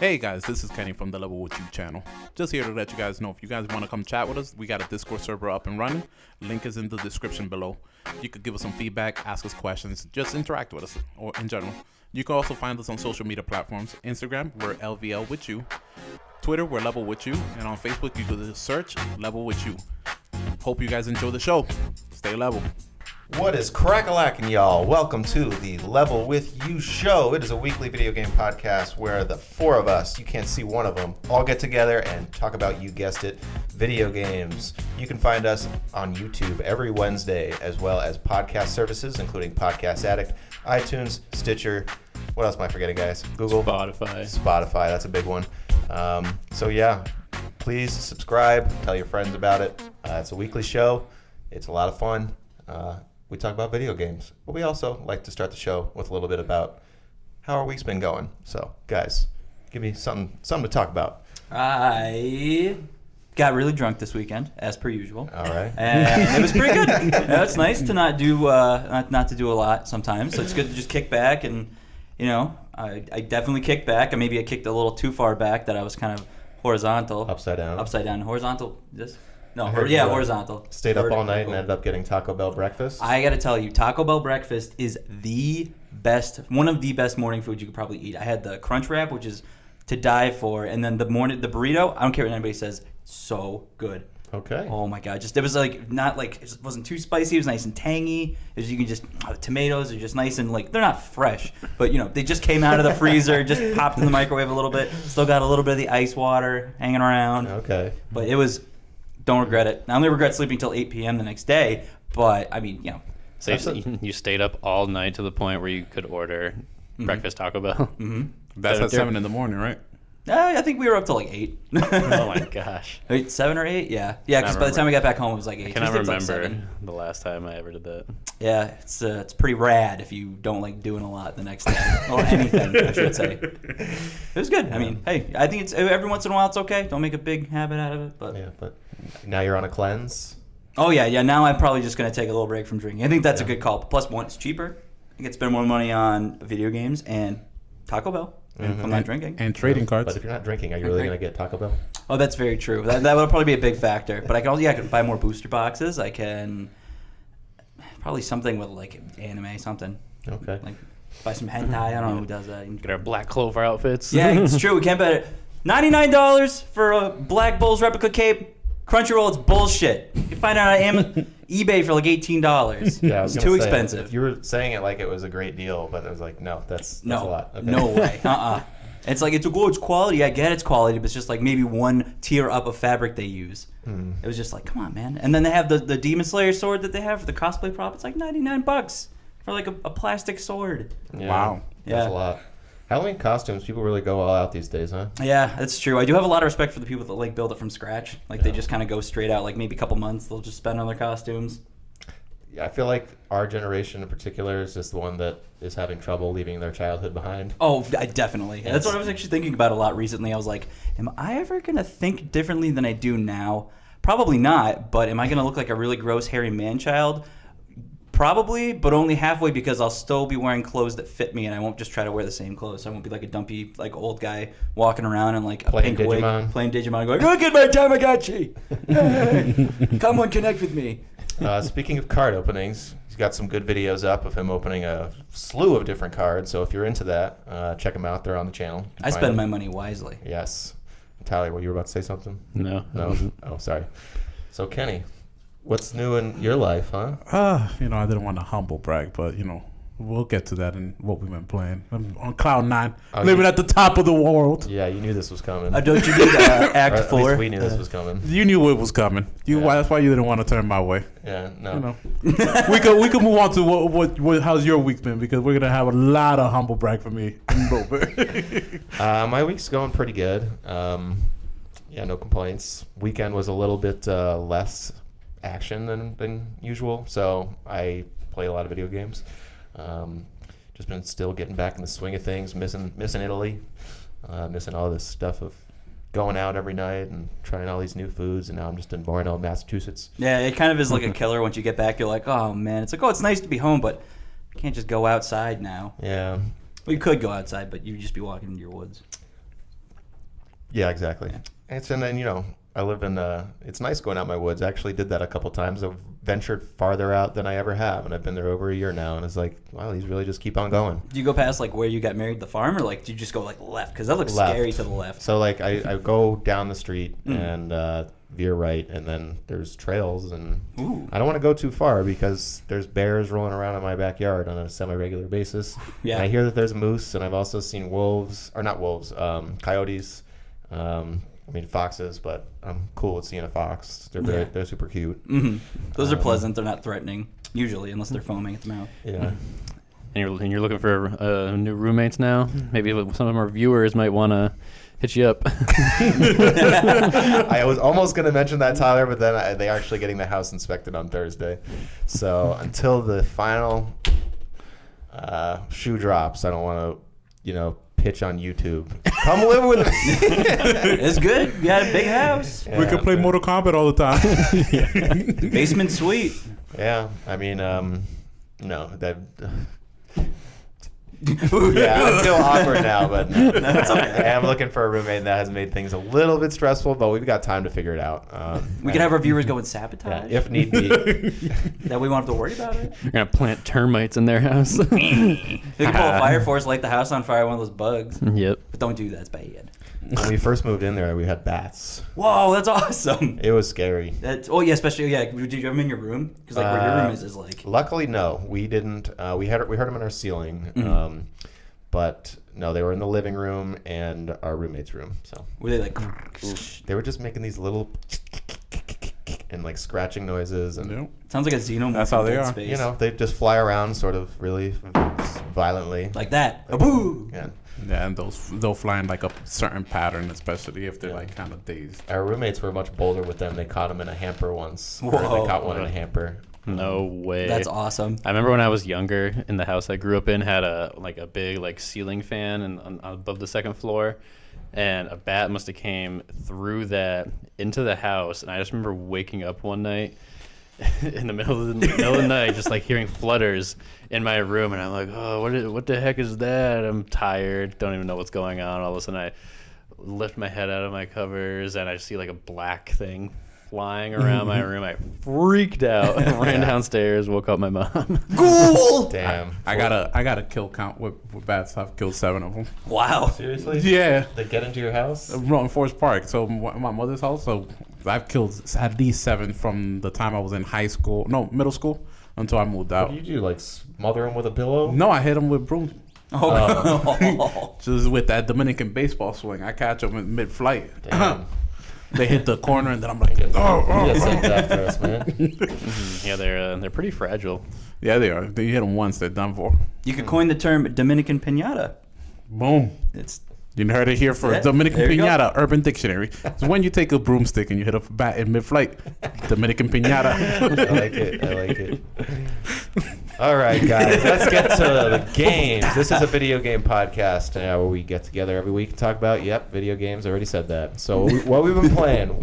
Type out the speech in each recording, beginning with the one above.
Hey guys, this is Kenny from the Level With You channel. Just here to let you guys know if you guys want to come chat with us, we got a Discord server up and running. Link is in the description below. You could give us some feedback, ask us questions, just interact with us, or in general. You can also find us on social media platforms. Instagram, we're LVL with you. Twitter, we're Level With You. And on Facebook, you can search Level With You. Hope you guys enjoy the show. Stay level. What is crack-a-lackin', y'all? Welcome to the Level With You show. It is a weekly video game podcast where the four of us, you can't see one of them, all get together and talk about, you guessed it, video games. You can find us on YouTube every Wednesday, as well as podcast services, including Podcast Addict, iTunes, Stitcher. What else am I forgetting, guys? Google? Spotify, that's a big one. So yeah, please subscribe, tell your friends about it. It's a weekly show. It's a lot of fun. We talk about video games, but we also like to start the show with a little bit about how our week's been going. So, guys, give me something to talk about. I got really drunk this weekend, as per usual. All right, and it was pretty good. It's nice to not do not to do a lot sometimes. So it's good to just kick back, and I definitely kicked back. And maybe I kicked a little too far back that I was kind of horizontal, upside down, horizontal. Horizontal. Stayed up all night and ended up getting Taco Bell breakfast. I got to tell you, Taco Bell breakfast is one of the best morning foods you could probably eat. I had the Crunch Wrap, which is to die for, and then the burrito. I don't care what anybody says, so good. Okay. Oh my God! It was it wasn't too spicy. It was nice and tangy. You can just the tomatoes are just nice and they're not fresh, but they just came out of the freezer, just popped in the microwave a little bit. Still got a little bit of the ice water hanging around. Okay. But it was. Don't regret it. I only regret sleeping till 8 p.m. the next day, but I mean, So you stayed up all night to the point where you could order breakfast Taco Bell? Mm-hmm. That's at 7 in the morning, right? I think we were up till 8. Oh my gosh. 7 or 8? Yeah. Yeah, because by the time we got back home, it was 8. I cannot remember the last time I ever did that. Yeah, it's pretty rad if you don't like doing a lot the next day. Or anything, I should say. It was good. I mean, hey, I think it's every once in a while it's okay. Don't make a big habit out of it. But now you're on a cleanse? Oh, yeah. Now I'm probably just going to take a little break from drinking. I think that's a good call. Plus, one, it's cheaper. I can spend more money on video games and Taco Bell. If I'm not drinking. And trading cards. But if you're not drinking, are you really going to get Taco Bell? Oh, that's very true. That would probably be a big factor. But I can buy more booster boxes. I can probably something with anime, something. Okay. Buy some hentai. I don't know who does that. Get our Black Clover outfits. Yeah, it's true. We can't bet it. $99 for a Black Bulls replica cape. Crunchyroll, it's bullshit. You can find it on eBay for $18. Yeah, it's too expensive. You were saying it like it was a great deal, but it was no, that's a lot. Okay. No way. It's it's quality. I get it's quality, but it's just maybe one tier up of fabric they use. It was just come on, man. And then they have the Demon Slayer sword that they have for the cosplay prop. It's $99 for a plastic sword. Yeah, wow. That's a lot. Halloween costumes, people really go all out these days, huh? Yeah, that's true. I do have a lot of respect for the people that build it from scratch. They just kind of go straight out, maybe a couple months they'll just spend on their costumes. Yeah, I feel like our generation in particular is just the one that is having trouble leaving their childhood behind. Oh, definitely. That's what I was actually thinking about a lot recently. I was like, am I ever going to think differently than I do now? Probably not, but am I going to look like a really gross, hairy man-child? Probably, but only halfway, because I'll still be wearing clothes that fit me, and I won't just try to wear the same clothes. So I won't be like a dumpy, old guy walking around in a playing pink Digimon. wig, playing Digimon, going, "Look at my Tamagotchi! Hey, come on, connect with me." Speaking of card openings, he's got some good videos up of him opening a slew of different cards. So if you're into that, check them out. They're on the channel. I spend my money wisely. Yes. Tyler, you were about to say something? No. Oh, sorry. So Kenny, what's new in your life, huh? I didn't want to humble brag, but we'll get to that in what we've been playing. I'm on cloud 9, living at the top of the world. Yeah, you knew this was coming. Don't you need Act 4? At least we knew this was coming. You knew it was coming. That's why you didn't want to turn my way. Yeah, no. we could move on to what how's your week been, because we're gonna have a lot of humble brag for me in a little bit. My week's going pretty good. No complaints. Weekend was a little bit less action than usual, so I play a lot of video games. Just been still getting back in the swing of things, missing Italy, missing all this stuff of going out every night and trying all these new foods, and now I'm just in boring old Massachusetts. Yeah, it kind of is like a killer. Once you get back, you're like, oh man, it's it's nice to be home, but you can't just go outside now. Yeah. Well, you could go outside, but you'd just be walking into your woods. Yeah, exactly. And then I live in. It's nice going out in my woods. I actually did that a couple times. I've ventured farther out than I ever have, and I've been there over a year now. And it's like, wow, these really just keep on going. Do you go past like where you got married, the farm, or like do you just go like left? Because that looks Left. scary to the left. So like I go down the street and veer right, and then there's trails, and Ooh. I don't want to go too far because there's bears rolling around in my backyard on a semi-regular basis. Yeah. And I hear that there's moose, and I've also seen coyotes. Foxes, but I'm cool with seeing a fox. They're super cute. Mm-hmm. Those are pleasant. They're not threatening usually, unless they're foaming at the mouth. Yeah. And you're looking for new roommates now. Maybe some of our viewers might want to hit you up. I was almost going to mention that, Tyler, but then they're actually getting the house inspected on Thursday. So until the final shoe drops, I don't want to, pitch on YouTube. Come live with me. It's good. You got a big house. Yeah, We can play Mortal Kombat all the time. Basement suite. Yeah, no, that. Yeah, I feel awkward now, but no. I am looking for a roommate that has made things a little bit stressful, but we've got time to figure it out. We could have our viewers go and sabotage. if need be. That we won't have to worry about it. You're going to plant termites in their house. They can pull a fire force, light the house on fire, one of those bugs. Yep. But don't do that. It's bad. When we first moved in there, we had bats. Whoa, that's awesome. It was scary. Especially Did you have them in your room? Because like where your room is like. Luckily, no, we didn't. We heard them in our ceiling, but no, they were in the living room and our roommate's room. So Were they like? they were just making these little and like scratching noises, and Yep. Sounds like a xenomorph. That's how in they Dead are. Space. they just fly around sort of really violently. Like that. A boo. Yeah. Yeah, and they'll fly in like a certain pattern, especially if they're like kind of dazed. Our roommates were much bolder with them. They caught them in a hamper once. Or Whoa. they caught one in a hamper. No way. That's awesome. I remember when I was younger, in the house I grew up in, had a big ceiling fan and above the second floor, and a bat must have came through that into the house, and I just remember waking up one night in the middle of the night, just like hearing flutters in my room, and I'm like, oh, what the heck is that? I'm tired, don't even know what's going on. All of a sudden, I lift my head out of my covers, and I see like a black thing flying around my room. I freaked out, ran downstairs, woke up my mom. Ghoul. Damn. I got a kill count with bats. I've killed 7 of them. Wow. Seriously? Yeah. They get into your house? In Forest Park. So my mother's house. So I've killed at least 7 from the time I was in middle school until I moved out. What do you do? Like smother them with a pillow? No, I hit them with broom. Oh. Just with that Dominican baseball swing. I catch them in mid-flight. Damn. They hit the corner and then I'm like, You get sent after us, man. Yeah, they're pretty fragile. Yeah, they are. You hit them once, they're done for. You could coin the term Dominican pinata. Boom. It's You heard it here first. Yeah, Dominican there you go. Pinata, Urban Dictionary. So when you take a broomstick and you hit a bat in mid-flight, Dominican Pinata. I like it. All right, guys, let's get to the games. This is a video game podcast where we get together every week and talk about, video games. I already said that. So what we've been playing.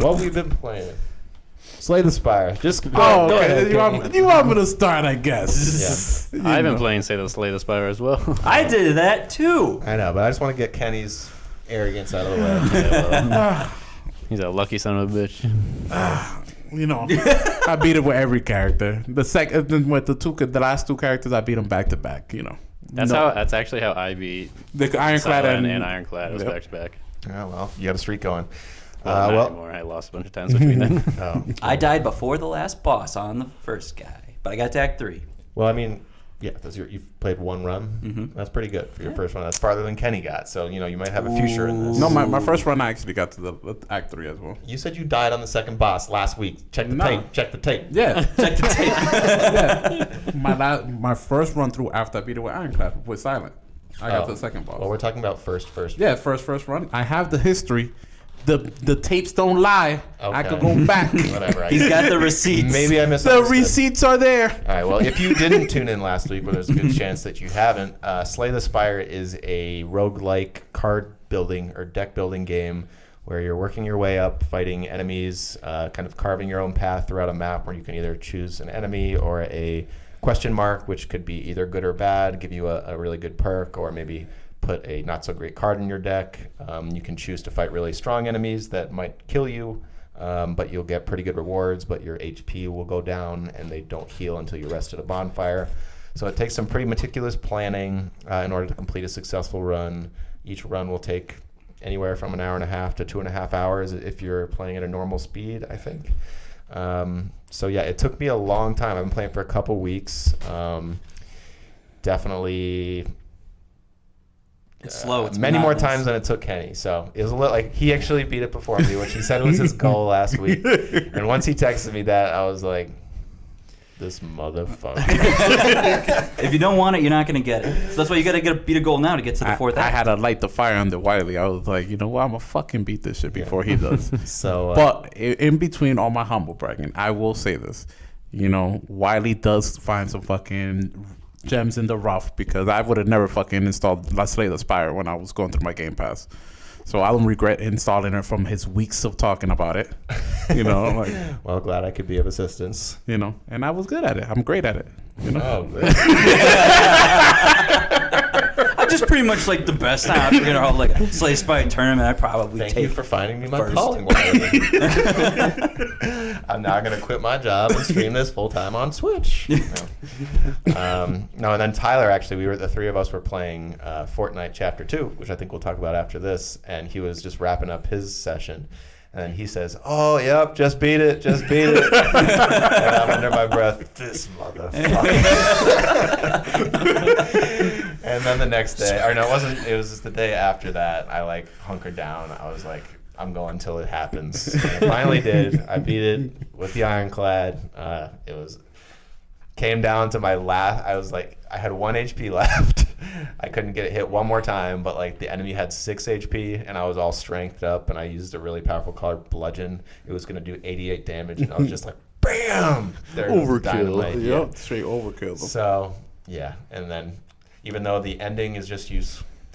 Slay the Spire. Just go ahead. You want me to start, I guess. Yeah. I've been playing Slay the Spire as well. I did that too. I know, but I just want to get Kenny's arrogance out of the way. He's a lucky son of a bitch. I beat it with every character. The last 2 characters, I beat them back to back. That's actually how I beat The Ironclad Sullivan and Ironclad. It was Yep. back to back. Oh, well, you got a streak going. Not anymore. I lost a bunch of times between them. I died before the last boss on the first guy, but I got to Act 3. Well, I mean, you've played 1 run. Mhm. That's pretty good for your first one. That's farther than Kenny got. So, you might have a future in this. No, my first run, I actually got to the Act 3 as well. You said you died on the second boss last week. Check the tape. Yeah. Check the tape. Yeah. My first run through after I beat it with Ironclad with Silent. I got to the second boss. Well, we're talking about first. Yeah, first run. I have the history. The tapes don't lie. I Okay. could go back. Whatever. He's got the receipts. Maybe I The misunderstood. receipts are there. All right. Well, if you didn't tune in last week, well, there's a good chance that you haven't. Slay the Spire is a roguelike card building or deck building game where you're working your way up, fighting enemies, kind of carving your own path throughout a map where you can either choose an enemy or a question mark, which could be either good or bad, give you a really good perk, or maybe put a not so great card in your deck. You can choose to fight really strong enemies that might kill you, but you'll get pretty good rewards, but your HP will go down and they don't heal until you rest at a bonfire. So it takes some pretty meticulous planning in order to complete a successful run. Each run will take anywhere from an hour and a half to 2.5 hours if you're playing at a normal speed, I think. So yeah, it took me a long time. I've been playing for a couple weeks. Definitely It's slow. It's many more monotonous. times than it took Kenny. So it was a little like he actually beat it before me, which he said was his goal last week. And once he texted me that, I was like, this motherfucker. If you don't want it, you're not going to get it. So that's why you got to beat a goal now to get to the fourth I act. had to light the fire under Wiley. I was like, you know what? I'm going to fucking beat this shit before he does. So, But in between all my humble bragging, I will say this. You know, Wiley does find some fucking gems in the rough because I would have never fucking installed Let's Slay the Spire when I was going through my Game Pass. So I don't regret installing it from his weeks of talking about it. You know, like, well, glad I could be of assistance. you know, and I was good at it. I'm great at it. You know? Oh, good. I'm just pretty much like the best out. You know, like a Slay Spire tournament, I probably Thank take. you for finding me my first. calling, Wiley. I'm now going to quit my job and stream this full time on Switch. No, and then Tyler, actually, the three of us were playing Fortnite Chapter 2, which I think we'll talk about after this. And he was just wrapping up his session. And then he says, oh, yep, just beat it. And I'm under my breath, this motherfucker. And then the next day, or no, it was just the day after that, I like hunkered down. I was like, I'm going until it happens. And I finally did. I beat it with the Ironclad. Came down to my last, I had 1 HP left. I couldn't get it hit one more time, but like the enemy had 6 HP and I was all strengthed up and I used a really powerful card, Bludgeon. It was going to do 88 damage and I was just like, bam! There goes the dynamite. Yep, Yeah. straight overkill. So, yeah. And then even though the ending is just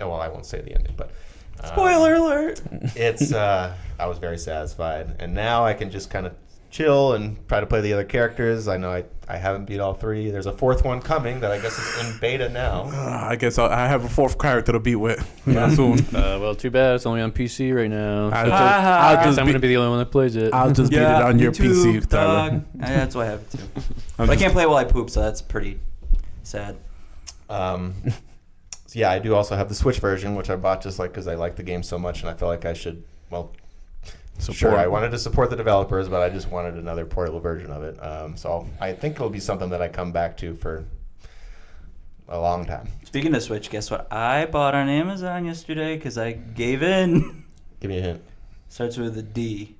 I won't say the ending, but Spoiler alert! it's I was very satisfied, and now I can just kind of chill and try to play the other characters. I know I haven't beat all 3. There's a 4th one coming that I guess is in beta now. I guess I have a 4th character to beat with soon. Well, too bad. It's only on PC right now. So I'll just I'm going to be the only one that plays it. I'll just beat it on your too, PC, Tyler. dog. Yeah, that's why I have it too. But I can't play it while I poop, so that's pretty sad. So yeah, I do also have the Switch version, which I bought just like because I like the game so much, and I feel like I should. Well, sure, I wanted to support the developers, but I just wanted another portable version of it. So I think it'll be something that I come back to for a long time. Speaking of Switch, guess what I bought on Amazon yesterday because I gave in. Give me a hint. Starts with a D.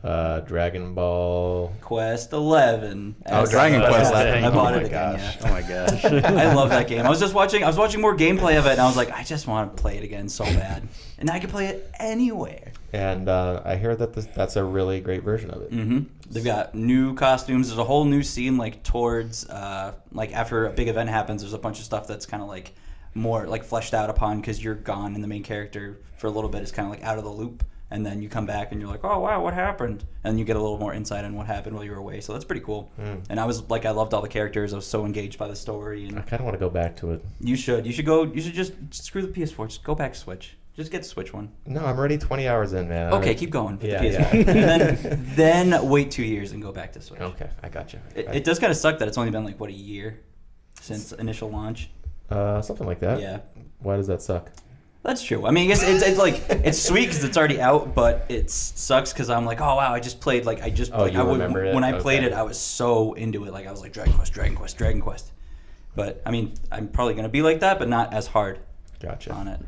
Dragon Ball. Quest 11. Oh, Dragon Quest 11. I bought Oh it my again, gosh. yeah. Oh my gosh. I love that game. I was watching more gameplay of it, and I was like, I just want to play it again so bad. And I can play it anywhere. And I hear that that's a really great version of it. Mm-hmm. They've got new costumes. There's a whole new scene, like towards, like after a big event happens. There's a bunch of stuff that's kind of like more like fleshed out upon because you're gone, and the main character for a little bit is kind of like out of the loop. And then you come back and you're like, oh, wow, what happened? And you get a little more insight on what happened while you were away. So that's pretty cool. And I was like, I loved all the characters. I was so engaged by the story. I And kind of want to go back to it. you should just screw the PS4. Just go back to Switch. Just get the Switch one. No, I'm already 20 hours in, man. Okay, keep going for Yeah, the PS4. yeah. And then wait 2 years and go back to Switch. Okay, I got you. It does kind of suck that it's only been like, what, a year since initial launch? Something like that. Yeah. Why does that suck? That's true. I mean, I guess it's like it's sweet because it's already out, but it sucks because I'm like, oh wow, I just played like Oh, you remember it? when I played Okay. it, I was so into it. Like I was like Dragon Quest. But I mean, I'm probably gonna be like that, but not as hard Gotcha. on it.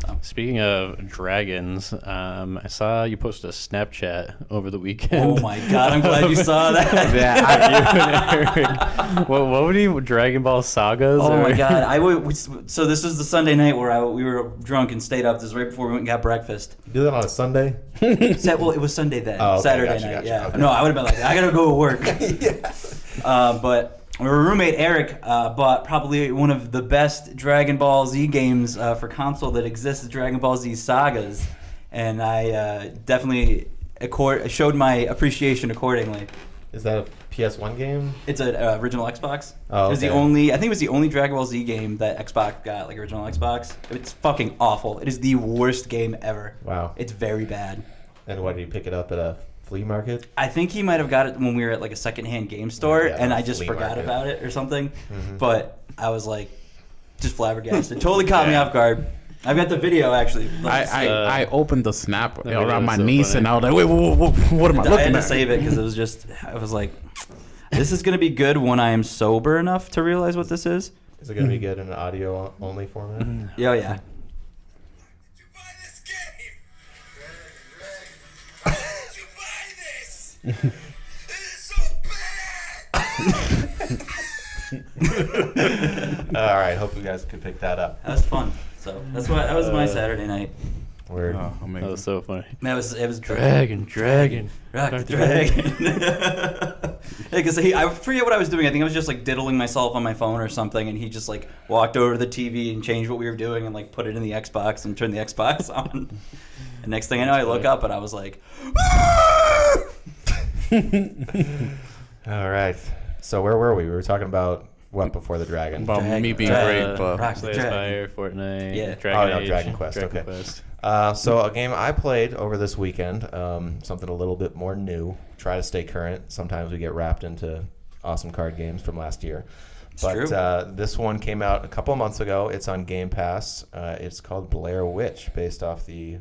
So. Speaking of dragons, I saw you posted a Snapchat over the weekend. Oh my god, I'm glad you saw that. What were you, Dragon Ball Sagas? Oh my or- god, so this was the Sunday night where we were drunk and stayed up. This was right before we went and got breakfast. You do that on a Sunday? Well, it was Sunday then. Oh, okay, Saturday gotcha, night. gotcha, Yeah. okay. No, I would have been like, I gotta go to work. But our roommate Eric bought probably one of the best Dragon Ball Z games for console that exists, Dragon Ball Z Sagas, and I definitely showed my appreciation accordingly. Is that a PS1 game? It's an original Xbox. Oh, It was the okay. only. I think it was the only Dragon Ball Z game that Xbox got, like original Xbox. It's fucking awful. It is the worst game ever. Wow. It's very bad. And why did you pick it up at a flea market? I think he might have got it when we were at like a secondhand game store, Yeah, and a I just flea forgot market. about it or something. Mm-hmm. But I was like, just flabbergasted. Totally caught me off guard. I've got the video actually. I opened the snap video around my is so niece, funny. and I was like, wait, what am I I had looking to at? save it because it was just. I was like, this is gonna be good when I am sober enough to realize what this is. Is it going to be good in an audio only format? Yeah, yeah. Did you buy this game? Did you buy this? It is so bad. All right. Hope you guys could pick that up. That was fun. So that was my Saturday night. Word. Oh, That amazing. was so funny. It was Dragon. Rock the dragon. Because I forget what I was doing. I think I was just like diddling myself on my phone or something, and he just like walked over to the TV and changed what we were doing and like put it in the Xbox and turned the Xbox on. And next thing I know, I look up and I was like, All right. So where were we? We were talking about what before the dragon? About Dragon- me being Dragon- great, but Rock the Slay dragon. Spire, Fortnite, Yeah. Dragon Oh, no, Age, Dragon Quest, okay. Quest. So a game I played over this weekend, something a little bit more new. Try to stay current. Sometimes we get wrapped into awesome card games from last year. But true. this one came out a couple of months ago. It's on Game Pass. It's called Blair Witch, based off the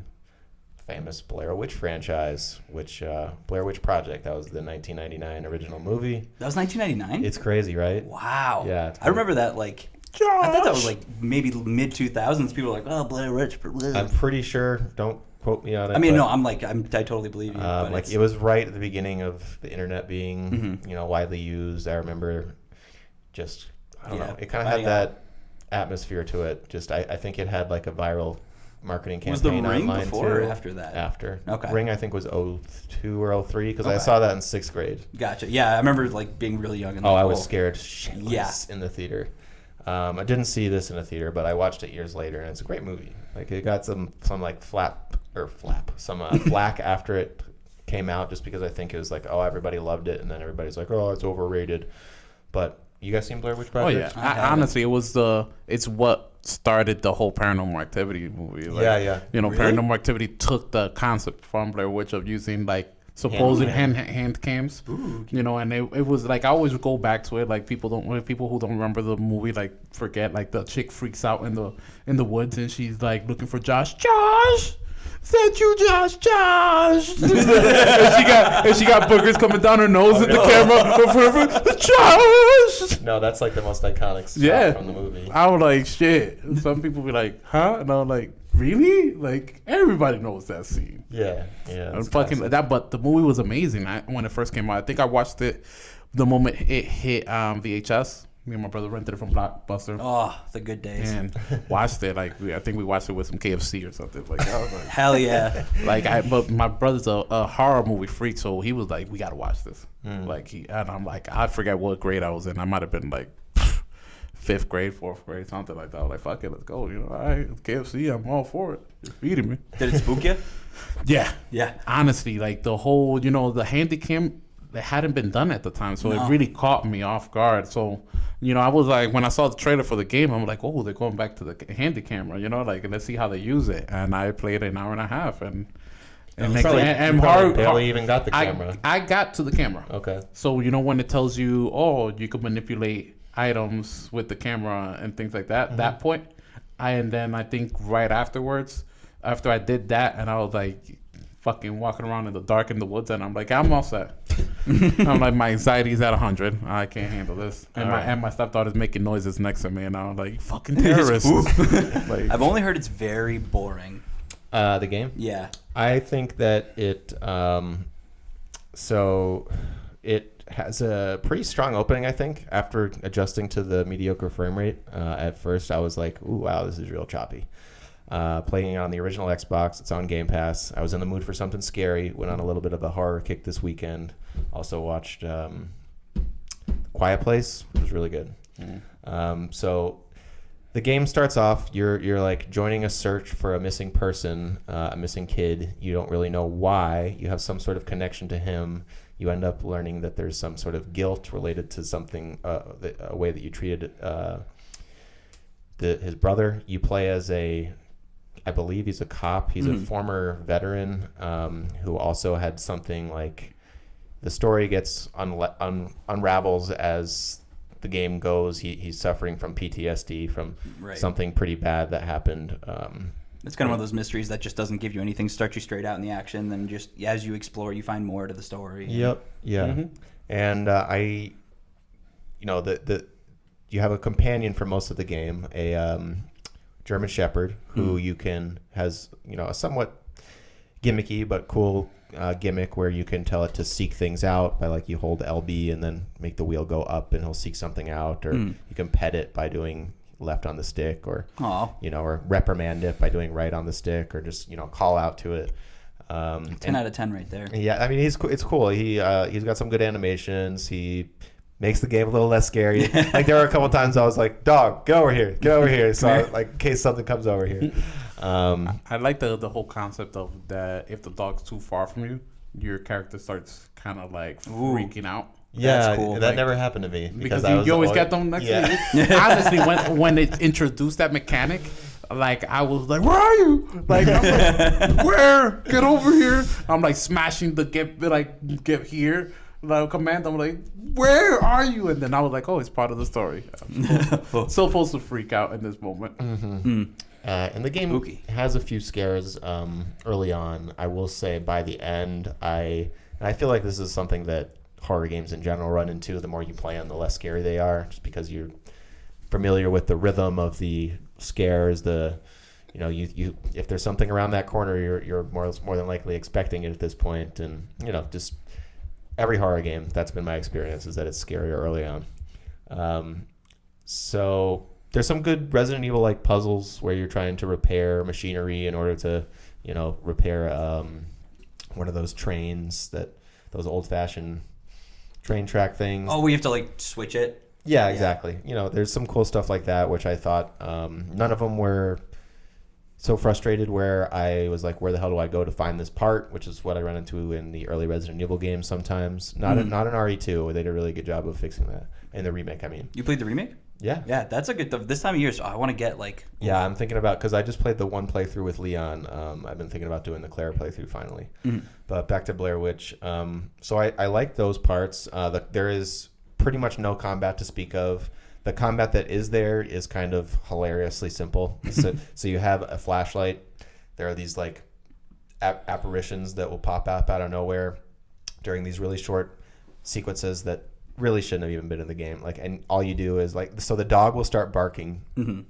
famous Blair Witch franchise, which Blair Witch Project. That was the 1999 original movie. that was 1999? It's crazy, right? Wow. Yeah, it's I remember that like. I thought that was like maybe mid 2000s. People were like, "Oh, Blair Witch." I'm pretty sure. Don't quote me on it. I mean, but, no, I totally believe you. But like it's- it was right at the beginning of the internet being, Mhm. widely used. I remember, just I don't Yeah, know. It kind of finding had that atmosphere to it. Just I think it had like a viral marketing Was the campaign Ring online before or too. after that? After. Okay. Ring I think was 02 or 03 because I Okay. saw that in 6th grade. Gotcha. Yeah, I remember like being really young. And Oh, like, I was scared shitless Yeah. in the theater. I didn't see this in a theater, but I watched it years later, and it's a great movie. Like it got some like flack after it came out, just because I think it was like, oh, everybody loved it, and then everybody's like, oh, it's overrated. But you guys seen Blair Witch oh yeah. Project? I haven't. Honestly, it's what started the whole Paranormal Activity movie. Like, Yeah. Paranormal Activity took the concept from Blair Witch of using like supposed hand cams. And it was like I always go back to it. Like people who don't remember the movie like forget, like the chick freaks out in the woods and she's like looking for Josh. Sent you, Josh. and she got boogers coming down her nose at the camera. Josh. No, that's like the most iconic shot Yeah. from the movie. I was like, shit. Some people be like, huh? And I was like, really? Like everybody knows that scene. Yeah. And that's fucking classic. that, but the movie was amazing. When it first came out, I think I watched it the moment it hit VHS. Me and my brother rented it from Blockbuster Oh, the good days. and watched it. Like I think we watched it with some KFC or something. Like I was like, Hell yeah. but my brother's a horror movie freak, so he was like, we gotta watch this. And I'm like, I forget what grade I was in. I might have been like 5th grade, 4th grade, something like that. I was like, fuck it, let's go. All right, KFC, I'm all for it. You're feeding me. Did it spook you? Yeah. Yeah. Honestly, like the whole, the handycam, that hadn't been done at the time, so No. it really caught me off guard. So, I was like, when I saw the trailer for the game, I'm like, oh, they're going back to the handy camera, like let's see how they use it. And I played an hour and a half, and You probably barely even got the camera. I got to the camera. Okay. So when it tells you, oh, you can manipulate items with the camera and things like that, that point, and then I think right afterwards, after I did that, and I was like fucking walking around in the dark in the woods, and I'm like, I'm all set. I'm like, my anxiety's at 100. I can't handle this. And my stepdaughter's making noises next to me, and I'm like, fucking terrorists. Like, I've only heard it's very boring. The game? Yeah. I think that it it has a pretty strong opening, I think, after adjusting to the mediocre frame rate. At first I was like, ooh, wow, this is real choppy. Playing it on the original Xbox, it's on Game Pass. I was in the mood for something scary, went on a little bit of a horror kick this weekend. Also watched Quiet Place, which was really good. So the game starts off. You're like joining a search for a missing person, a missing kid. You don't really know why. You have some sort of connection to him. You end up learning that there's some sort of guilt related to something, a way that you treated his brother. You play as I believe he's a cop. He's a former veteran who also had something like. The story gets unravels as the game goes. He's suffering from PTSD from something pretty bad that happened. It's kind of one of those mysteries that just doesn't give you anything, starts you straight out in the action. Then just as you explore, you find more to the story. Yep. Yeah. And you have a companion for most of the game, a German Shepherd who has a somewhat gimmicky but cool gimmick where you can tell it to seek things out by you hold LB and then make the wheel go up and he'll seek something out, or you can pet it by doing left on the stick, or or reprimand it by doing right on the stick, or just call out to it. 10 out of 10 right there. Yeah, I mean it's cool. He's got some good animations. He makes the game a little less scary. There were a couple times I was like, "Dog, get over here," so in case something comes over here. I like the whole concept of that. If the dog's too far from you, your character starts kind of freaking out. Yeah, that's cool. That never happened to me because you always get them next to you. Honestly, when they introduced that mechanic, I was like, "Where are you?" I'm like, "Where? Get over here!" I'm smashing the get here. Command. I'm like, "Where are you?" And then I was like, "Oh, it's part of the story." I'm supposed to freak out in this moment. And the game has a few scares early on. I will say by the end, I feel like this is something that horror games in general run into. The more you play them, the less scary they are, just because you're familiar with the rhythm of the scares. You if there's something around that corner, you're more than likely expecting it at this point, and just every horror game, that's been my experience, is that it's scarier early on. So there's some good Resident Evil-like puzzles where you're trying to repair machinery in order to, repair one of those trains, those old-fashioned train track things. Oh, we have to switch it? Yeah, exactly. There's some cool stuff like that, which I thought none of them were so frustrated where I was like, where the hell do I go to find this part? Which is what I run into in the early Resident Evil games sometimes. Not in RE2. They did a really good job of fixing that. In the remake, I mean. You played the remake? Yeah. Yeah, that's a good... This time of year, so I want to get Yeah, I'm thinking about... Because I just played the one playthrough with Leon. I've been thinking about doing the Claire playthrough finally. But back to Blair Witch. So I like those parts. There is pretty much no combat to speak of. The combat that is there is kind of hilariously simple. So you have a flashlight. There are these apparitions that will pop up out of nowhere during these really short sequences that really shouldn't have even been in the game. And all you do is so the dog will start barking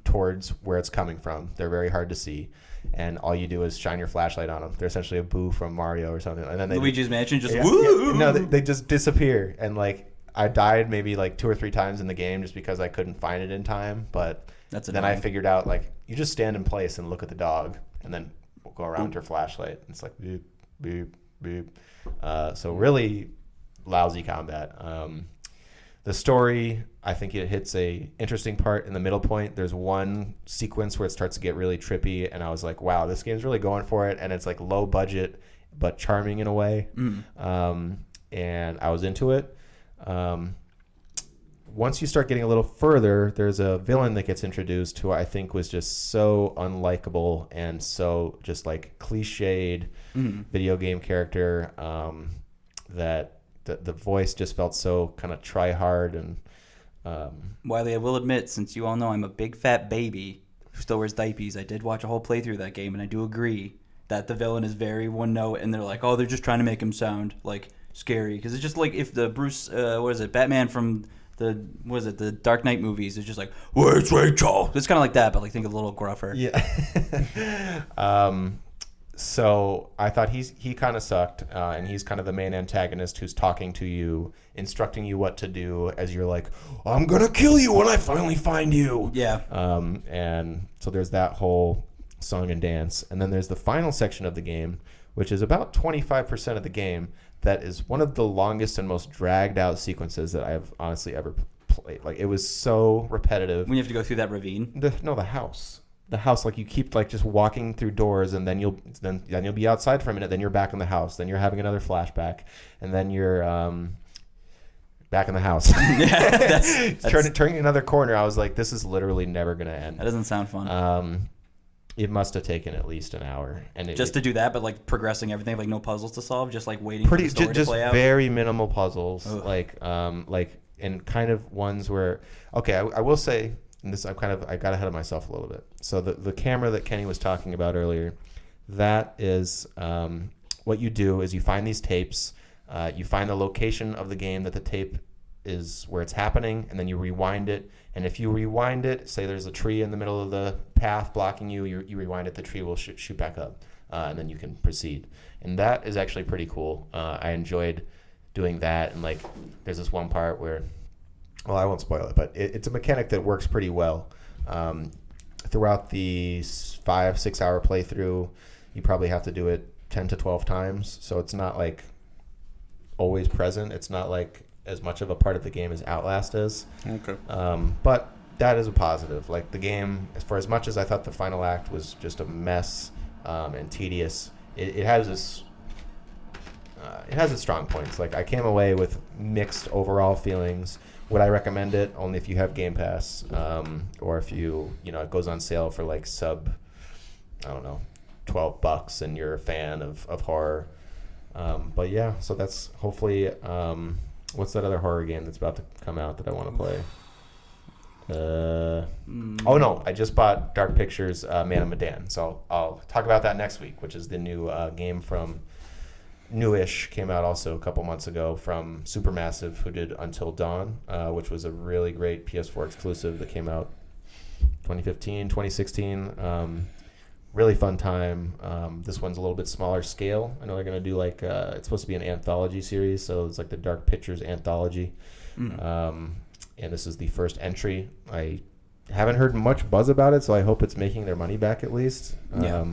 towards where it's coming from. They're very hard to see. And all you do is shine your flashlight on them. They're essentially a Boo from Mario or something. And then Luigi's Mansion woo! No, they just disappear. And I died maybe 2 or 3 times in the game just because I couldn't find it in time. But then I figured out you just stand in place and look at the dog, and then we'll go around with your flashlight. It's beep, beep, beep. So really lousy combat. The story, I think it hits a interesting part in the middle point. There's one sequence where it starts to get really trippy, and I was like, wow, this game's really going for it, and it's low budget but charming in a way. And I was into it. Once you start getting a little further, there's a villain that gets introduced who I think was just so unlikable and so just cliched video game character that the voice just felt so kind of try hard. And Wiley, I will admit, since you all know I'm a big fat baby who still wears diapers, I did watch a whole playthrough of that game, and I do agree that the villain is very one note, and they're oh, they're just trying to make him sound scary, because it's just if the Bruce Batman from the Dark Knight movies is just where's Rachel? It's kind of like that, but think a little gruffer. Yeah. So I thought he kind of sucked, and he's kind of the main antagonist who's talking to you, instructing you what to do as you're I'm gonna kill you when I finally find you. Yeah. And so there's that whole song and dance, and then there's the final section of the game, which is about 25% of the game. That is one of the longest and most dragged out sequences that I've honestly ever play. Like it was so repetitive. When you have to go through that ravine. The house. The house, like you keep like just walking through doors, and then you'll be outside for a minute. Then you're back in the house. Then you're having another flashback, and then you're back in the house. Yeah, that's Turning another corner. I was like, this is literally never gonna end. that doesn't sound fun. It must have taken at least an hour, and Just to do that, but like progressing everything, like no puzzles to solve, just like waiting for the story to just play out. very minimal puzzles, Ugh. like and kind of ones where I will say. And this I got ahead of myself a little bit. So the camera that Kenny was talking about earlier, that is what you do is you find these tapes, you find the location of the game that the tape is where it's happening, and then you rewind it. And if you rewind it, say there's a tree in the middle of the path blocking you, you rewind it, the tree will shoot back up, and then you can proceed. And that is actually pretty cool. I enjoyed doing that, and like there's this one part where. Well, I won't spoil it, but it's a mechanic that works pretty well. Throughout the 5-6 hour playthrough, you probably have to do it 10 to 12 times, so it's not like always present. It's not like as much of a part of the game as Outlast is. Okay. But that is a positive. Like the game, for as much as I thought the final act was just a mess and tedious, it has this. It has its strong points. Like I came away with mixed overall feelings. Would I recommend it? Only if you have Game Pass, or if it goes on sale for like sub, I don't know, $12, and you're a fan of horror. But yeah, so that's hopefully. What's that other horror game that's about to come out that I want to play? Oh no, I just bought Dark Pictures, Man of Medan. So I'll talk about that next week, which is the new game from. Newish came out also a couple months ago from Supermassive, who did Until Dawn, which was a really great PS4 exclusive that came out 2015, 2016. Really fun time. This one's a little bit smaller scale. I know they're going to do like, it's supposed to be an anthology series, so it's like the Dark Pictures anthology. And this is the first entry. I haven't heard much buzz about it, so I hope it's making their money back at least. Yeah.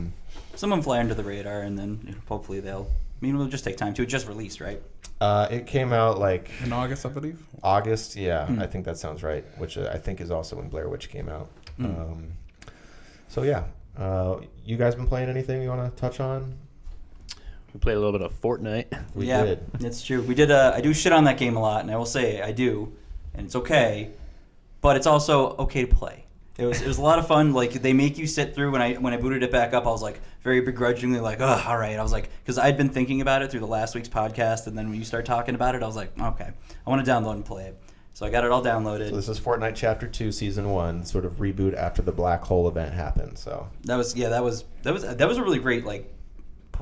Some of them fly under the radar, and then hopefully they'll. I mean, it'll just take time to. It just released, right? It came out like in August, I believe. August, yeah, I think that sounds right. Which I think is also when Blair Witch came out. So yeah, you guys been playing anything you want to touch on? We played a little bit of Fortnite. We did. It's true. We did. I do shit on that game a lot, and I will say I do, and it's okay, but it's also okay to play. It was a lot of fun. Like they make you sit through. When I booted it back up, I was like very begrudgingly like, oh, all right. I was like, because I'd been thinking about it through the last week's podcast, and then when you start talking about it, I was like, okay, I want to download and play it. So I got it all downloaded. So this is Fortnite Chapter 2, Season 1, sort of reboot after the black hole event happened. So that was a really great like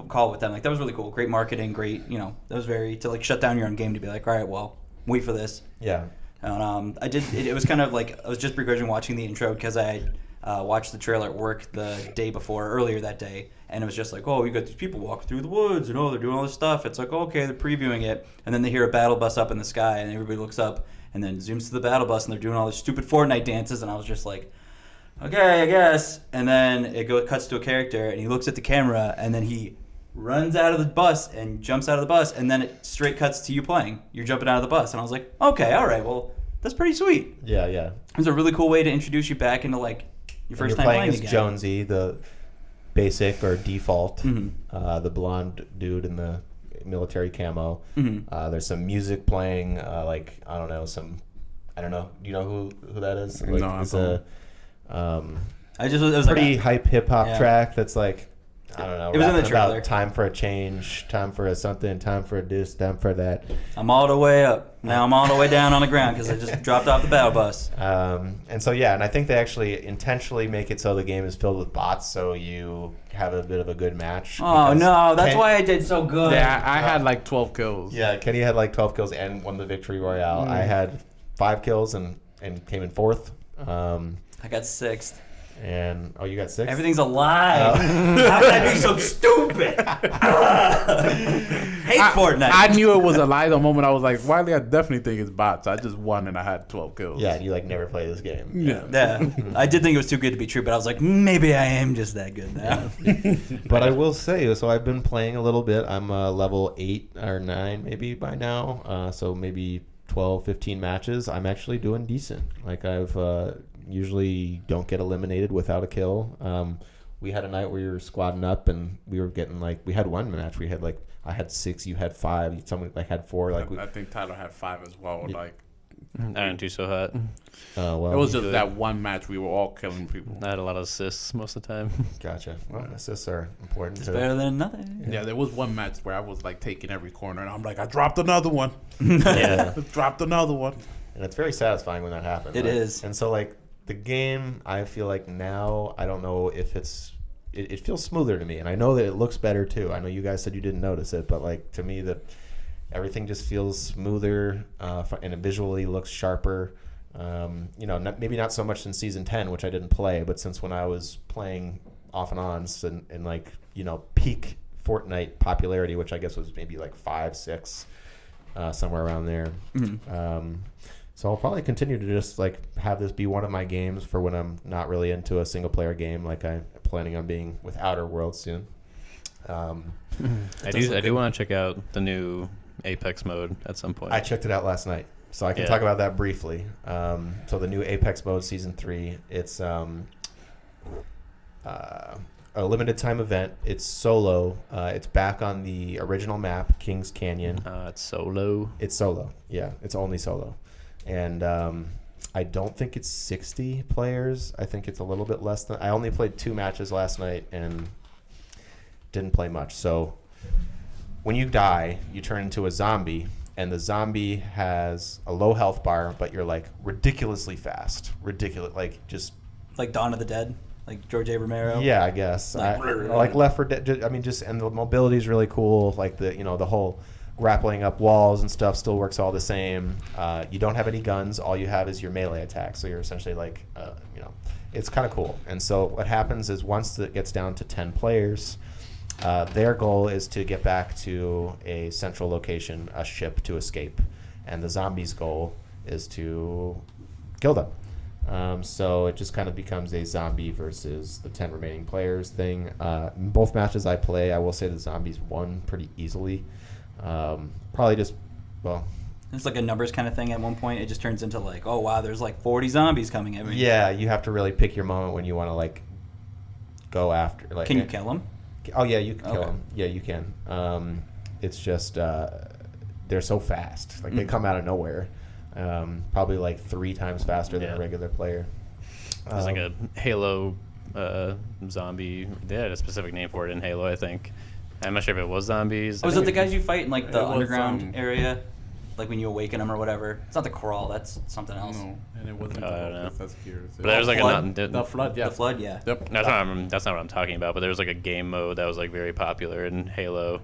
call with them. Like that was really cool. Great marketing. Great. That was very to like shut down your own game to be like, all right, well, wait for this. Yeah. And I did. It was kind of like I was just begrudging watching the intro because I had watched the trailer at work the day before, earlier that day, and it was just like, oh, you got these people walking through the woods, and they're doing all this stuff. It's like, okay, they're previewing it, and then they hear a battle bus up in the sky, and everybody looks up, and then zooms to the battle bus, and they're doing all these stupid Fortnite dances, and I was just like, okay, I guess. And then it cuts to a character, and he looks at the camera, and then he runs out of the bus and jumps out of the bus, and then it straight cuts to you playing. You're jumping out of the bus, and I was like, okay, all right, well, that's pretty sweet. Yeah. It was a really cool way to introduce you back into like your first time playing playing as again. Jonesy, the basic or default, the blonde dude in the military camo. There's some music playing, like I don't know. Do you know who that is? Like, No, it's I a It was pretty like hype hip hop Yeah. track that's like I don't know. It was in the rapping trailer. about time for a change, time for a something, time for a this, time for that. I'm all the way up. Now I'm all the way down on the ground because I just dropped off the battle bus. And so yeah, and I think they actually intentionally make it so the game is filled with bots, so you have a bit of a good match. Oh because no, that's why I did so good. Yeah, I had like 12 kills. Yeah, Kenny had like 12 kills and won the victory royale. I had 5 kills and came in 4th. I got 6th. And you got 6. Everything's a lie. How could I be so stupid? Hate Fortnite. I knew it was a lie the moment I was like, Wiley, I definitely think it's bots. I just won and I had 12 kills. Yeah, you like never play this game. Yeah. Yeah, I did think it was too good to be true, but I was like, maybe I am just that good now. But I will say, so I've been playing a little bit. I'm level 8 or 9 maybe by now. So maybe 12, 15 matches, I'm actually doing decent. Like I've usually don't get eliminated without a kill. We had a night where we were squadding up and we were getting like, we had one match. We had like, I had 6, you had 5, someone like had 4. Like I think Tyler had 5 as well. Yeah. Like, I didn't do so hot. well, it was just that one match we were all killing people. I had a lot of assists most of the time. Gotcha. Well, assists are important It's too. better than nothing. Yeah, there was one match where I was like taking every corner, and I'm like, I dropped another one. Yeah. I dropped another one. And it's very satisfying when that happens. It right? is. And so like the game, I feel like now, I don't know if it feels smoother to me, and I know that it looks better too. I know you guys said you didn't notice it, but like to me, that everything just feels smoother, and it visually looks sharper. Maybe not so much in season 10, which I didn't play, but since when I was playing off and on and like peak Fortnite popularity, which I guess was maybe like 5, 6, somewhere around there. Mm-hmm. So I'll probably continue to just like have this be one of my games for when I'm not really into a single player game, like I'm planning on being with Outer Worlds soon. I do want to check out the new Apex mode at some point. I checked it out last night, so I can Yeah. talk about that briefly. So the new Apex mode, season 3, it's a limited time event. It's solo. It's back on the original map, Kings Canyon. It's solo. It's solo. Yeah, it's only solo. And I don't think it's 60 players. I think it's a little bit less than. I only played 2 matches last night and didn't play much. So when you die, you turn into a zombie, and the zombie has a low health bar, but you're like ridiculously fast. Ridiculous, like just. Like Dawn of the Dead, like George A. Romero. Yeah, I guess. Like Left 4 Dead. I mean, just and the mobility is really cool. Like the whole grappling up walls and stuff still works all the same. You don't have any guns. All you have is your melee attack. So you're essentially like, it's kind of cool. And so what happens is once it gets down to 10 players, their goal is to get back to a central location, a ship, to escape. And the zombies' goal is to kill them. So it just kind of becomes a zombie versus the 10 remaining players thing. In both matches I play, I will say the zombies won pretty easily. Probably just, well... It's like a numbers kind of thing at one point. It just turns into like, oh, wow, there's like 40 zombies coming at me. Yeah, you have to really pick your moment when you want to, like, go after... Like, Can you kill them? Oh, yeah, you can kill Okay. them. Yeah, you can. It's just, they're so fast. Like, they come out of nowhere. Probably, like, 3 times faster than a regular player. There's like a Halo zombie. They had a specific name for it in Halo, I think. I'm not sure if it was zombies. Oh, is it the guys you fight in like the It was, underground area? Like when you awaken them or whatever? It's not the crawl, that's something else. No, and it wasn't. I don't know. That's scary. But there's like Flood? The flood. Yeah. The flood, yeah. Yep. that's not what I'm talking about. But there was like a game mode that was like very popular in Halo,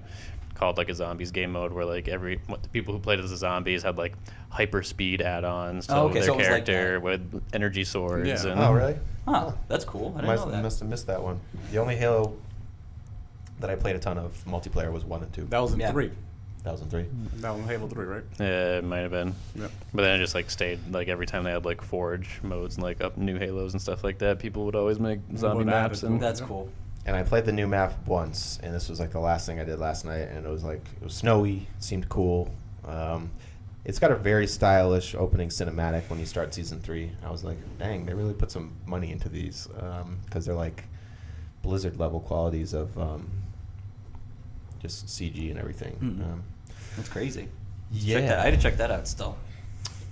called like a zombies game mode, where like the people who played as the zombies had like hyper speed add-ons to Oh, okay, their so it was like character that. with energy swords. Yeah. And Oh, really? Huh, that's cool. I didn't know that. Must have missed that one. The only Halo that I played a ton of multiplayer was 1 and 2. That was in Yeah. 3. 2003. That was Halo 3, right? Yeah, it might have been. Yep. But then it just like stayed like every time they had like Forge modes and like up new Halos and stuff like that, people would always make zombie Would add maps. it And to That's cool. And I played the new map once, and this was like the last thing I did last night, and it was snowy, it seemed cool. It's got a very stylish opening cinematic when you start season 3. I was like, dang, they really put some money into these, because they're like Blizzard level qualities of just CG and everything. Mhm. That's crazy. Yeah. I had to check that out still.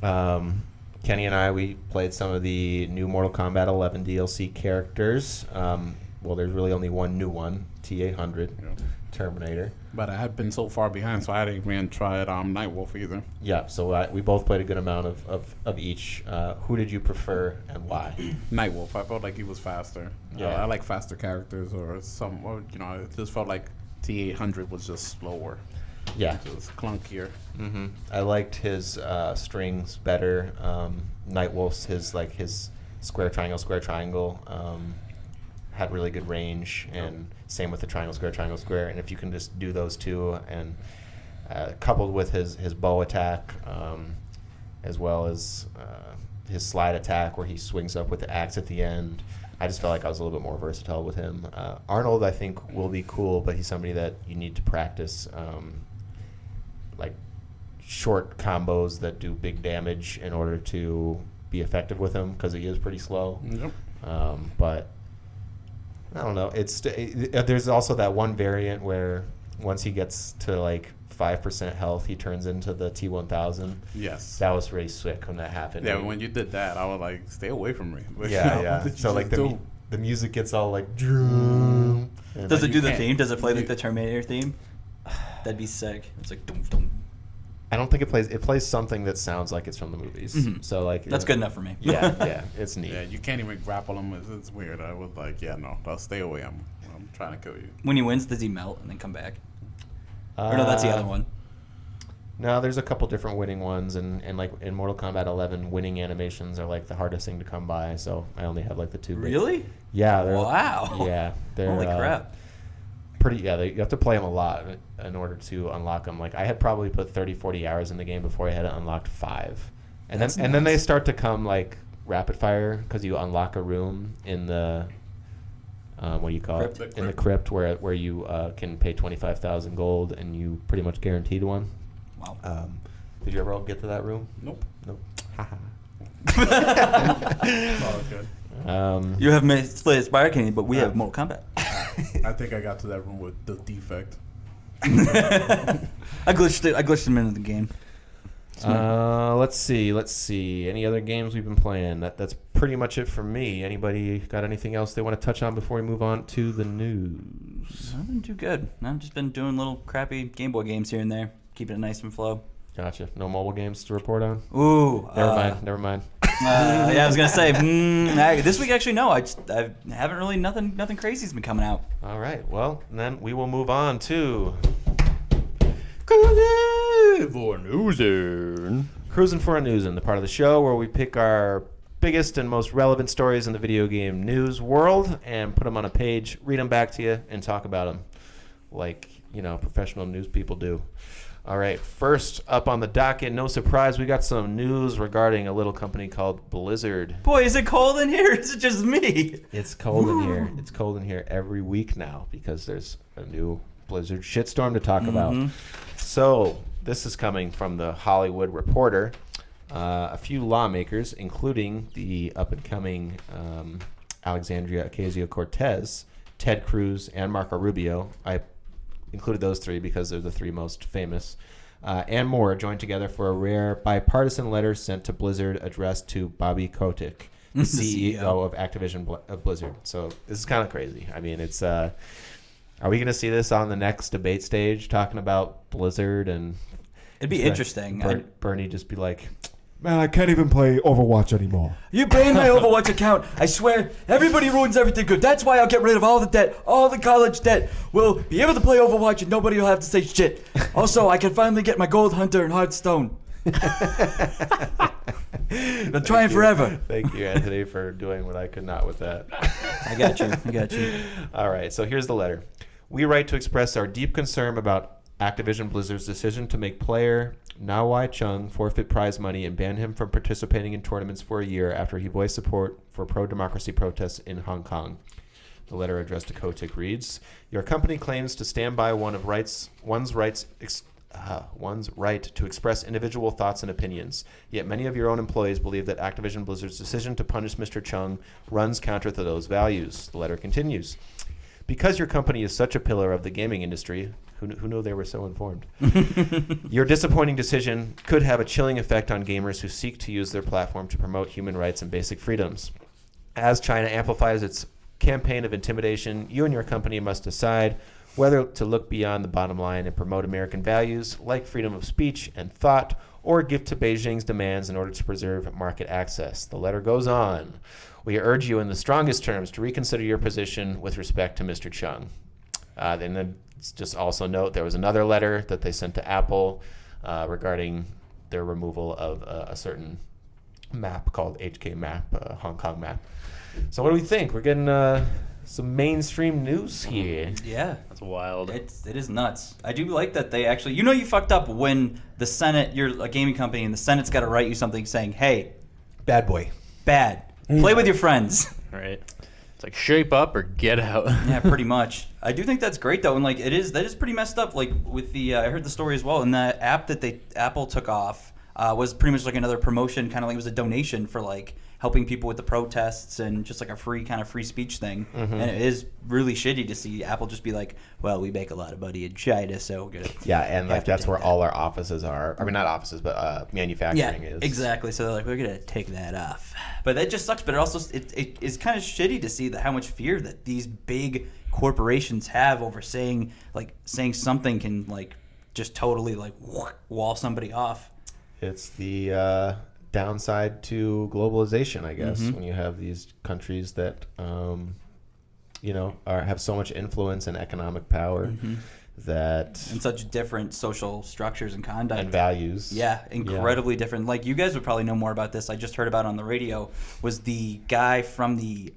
Kenny and I, we played some of the new Mortal Kombat 11 DLC characters. Well, there's really only one new one, T-800, Yeah. Terminator. But I had been so far behind, so I didn't even try it Nightwolf either. Yeah, so we both played a good amount of each. Who did you prefer and why? Nightwolf, I felt like he was faster. Yeah. I like faster characters, or it just felt like T-800 was just slower. Yeah. Just clunkier. Mm-hmm. I liked his strings better. Nightwolf's his square triangle had really good range, and same with the triangle square. And if you can just do those two, and coupled with his bow attack, as well as his slide attack where he swings up with the axe at the end, I just felt like I was a little bit more versatile with him. Arnold, I think, will be cool, but he's somebody that you need to practice, like short combos that do big damage in order to be effective with him because he is pretty slow. Yep. But I don't know. There's also that one variant where once he gets to like 5% health, he turns into the T1000. Yes. That was really sick when that happened. Yeah, when you did that, I was like, stay away from me. But, Yeah, what yeah. did you So like just do? the music gets all like drum. and Does like, it do the can't- theme? Does it play like the Terminator theme? That'd be sick. It's like dum dum. I don't think it plays. It plays something that sounds like it's from the movies. Mhm. So like That's good enough for me. Yeah, it's neat. Yeah, you can't even grapple him. It's weird. I was like, yeah, no, I'll stay away. I'm trying to kill you. When he wins, does he melt and then come back? Or no, that's the other one. No, there's a couple different winning ones, and like in Mortal Kombat 11, winning animations are like the hardest thing to come by. So I only have like the two. Really? Yeah. Wow. Yeah. They're, Holy crap. Pretty. Yeah. You have to play them a lot in order to unlock them. Like I had probably put 30, 40 hours in the game before I had unlocked 5, and That's then they nuts. start to come like rapid fire because you unlock a room in the. What do you call Crypt. it? In the crypt where you can pay 25,000 gold and you pretty much guaranteed one. Wow. Did you ever get to that room? Nope. Nope. Oh, good. You have played Spire King, but we have Mortal Kombat. I think I got to that room with the defect. I glitched him into the game. Let's see. Any other games we've been playing? That's pretty much it for me. Anybody got anything else they want to touch on before we move on to the news? I've been too good. I've just been doing little crappy Game Boy games here and there, keeping it nice and flow. Gotcha. No mobile games to report on? Ooh. Never mind. Yeah, I was gonna say this week actually no. I haven't really nothing crazy's been coming out. All right. Well, then we will move on to Cruisin for Newsin. Cruisin for a Newsin, the part of the show where we pick our biggest and most relevant stories in the video game news world and put them on a page, read them back to you, and talk about them like, professional news people do. All right, first up on the docket, no surprise, we got some news regarding a little company called Blizzard. Boy, is it cold in here? Or is it just me? It's cold in here. It's cold in here every week now because there's a new Blizzard shitstorm to talk about. So this is coming from the Hollywood Reporter. A few lawmakers, including the up-and-coming Alexandria Ocasio-Cortez, Ted Cruz, and Marco Rubio. I included those three because they're the three most famous, and more, joined together for a rare bipartisan letter sent to Blizzard addressed to Bobby Kotick, the CEO of Activision Blizzard. So this is kind of crazy. I mean, it's... are we going to see this on the next debate stage, talking about Blizzard and... It'd be interesting. Bernie just be like... Man, I can't even play Overwatch anymore. You banned my Overwatch account. I swear, everybody ruins everything good. That's why I'll get rid of all the debt, all the college debt. We'll be able to play Overwatch and nobody will have to say shit. Also, I can finally get my Gold Hunter in Hearthstone. Been trying forever. Thank you, Anthony, for doing what I could not with that. I got you. All right, so here's the letter. We write to express our deep concern about Activision Blizzard's decision to make player Na Chung forfeit prize money and ban him from participating in tournaments for a year after he voiced support for pro-democracy protests in Hong Kong. The letter addressed to Kotick reads, "Your company claims to stand by one's right to express individual thoughts and opinions. Yet many of your own employees believe that Activision Blizzard's decision to punish Mr. Chung runs counter to those values." The letter continues, "Because your company is such a pillar of the gaming industry," who knew they were so informed, "your disappointing decision could have a chilling effect on gamers who seek to use their platform to promote human rights and basic freedoms. As China amplifies its campaign of intimidation, you and your company must decide whether to look beyond the bottom line and promote American values like freedom of speech and thought, or give to Beijing's demands in order to preserve market access." The letter goes on. "We urge you in the strongest terms to reconsider your position with respect to Mr. Chung." Then just also note there was another letter that they sent to Apple regarding their removal of a certain map called HK Map, Hong Kong map. So what do we think? We're getting some mainstream news here. Yeah. That's wild. It is nuts. I do like that they actually... you fucked up when the Senate... You're a gaming company and the Senate's got to write you something saying, hey, Bad boy. bad. Play with your friends. Right. It's like shape up or get out. Yeah, pretty much. I do think that's great though, and like that is pretty messed up. Like with the I heard the story as well, and the app that Apple took off was pretty much like another promotion, kind of like it was a donation for like helping people with the protests and just like a free speech thing. And it is really shitty to see Apple just be like, well, we make a lot of money in China, so we're gonna Yeah, and like have to that's take where that. all our offices are. I mean, not offices, but manufacturing is. Exactly. So they're like, we're gonna take that off. But that just sucks. But it also it is kind of shitty to see how much fear that these big corporations have over saying something can like just totally like wall somebody off. It's the downside to globalization, I guess, when you have these countries that, have so much influence and economic power that And such different social structures and conduct. and values. Yeah, incredibly different. Like, you guys would probably know more about this. I just heard about it on the radio. Was the guy from the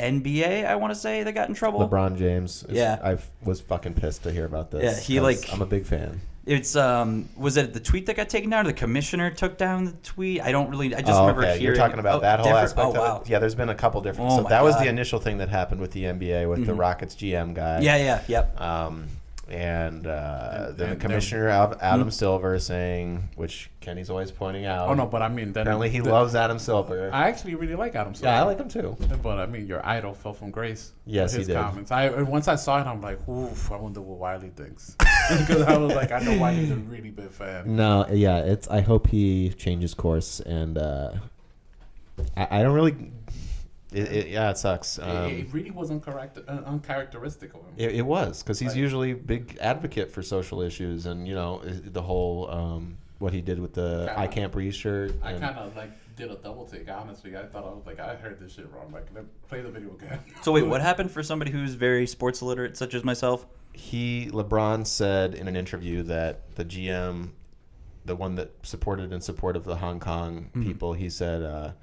NBA, I want to say, that got in trouble? LeBron James. Yeah. I was fucking pissed to hear about this. Yeah, he, 'cause like- I'm a big fan. It's was it the tweet that got taken down, or the commissioner took down the tweet? I don't really. I just remember hearing. You're talking about that whole different- aspect Oh, of wow. it? Yeah, there's been a couple different. Oh So my that was the God. initial thing that happened with the NBA with the Rockets GM guy. Yeah. Yep. And then the and- commissioner, Adam Silver, saying, which Kenny's always pointing out. Oh no, but I mean, then Apparently he loves Adam Silver. I actually really like Adam Silver. Yeah, I like him too. But I mean, your idol fell from grace. Yes, with his he did. Comments. Once I saw it, I'm like, oof, I wonder what Wiley thinks. Because I was like, I know Wiley's a really big fan. No, yeah, it's. I hope he changes course, and I don't really. It sucks. It really was uncharacteristic of him. It was, because he's Like- usually a big advocate for social issues, and the whole what he did with the Kinda. I Can't Breathe shirt. I and- kind of like did a double take. Honestly, I thought I was like, I heard this shit wrong. Like, play the video again. So wait, what happened for somebody who's very sports illiterate, such as myself? LeBron said in an interview that the GM, the one that supported in support of the Hong Kong people, he said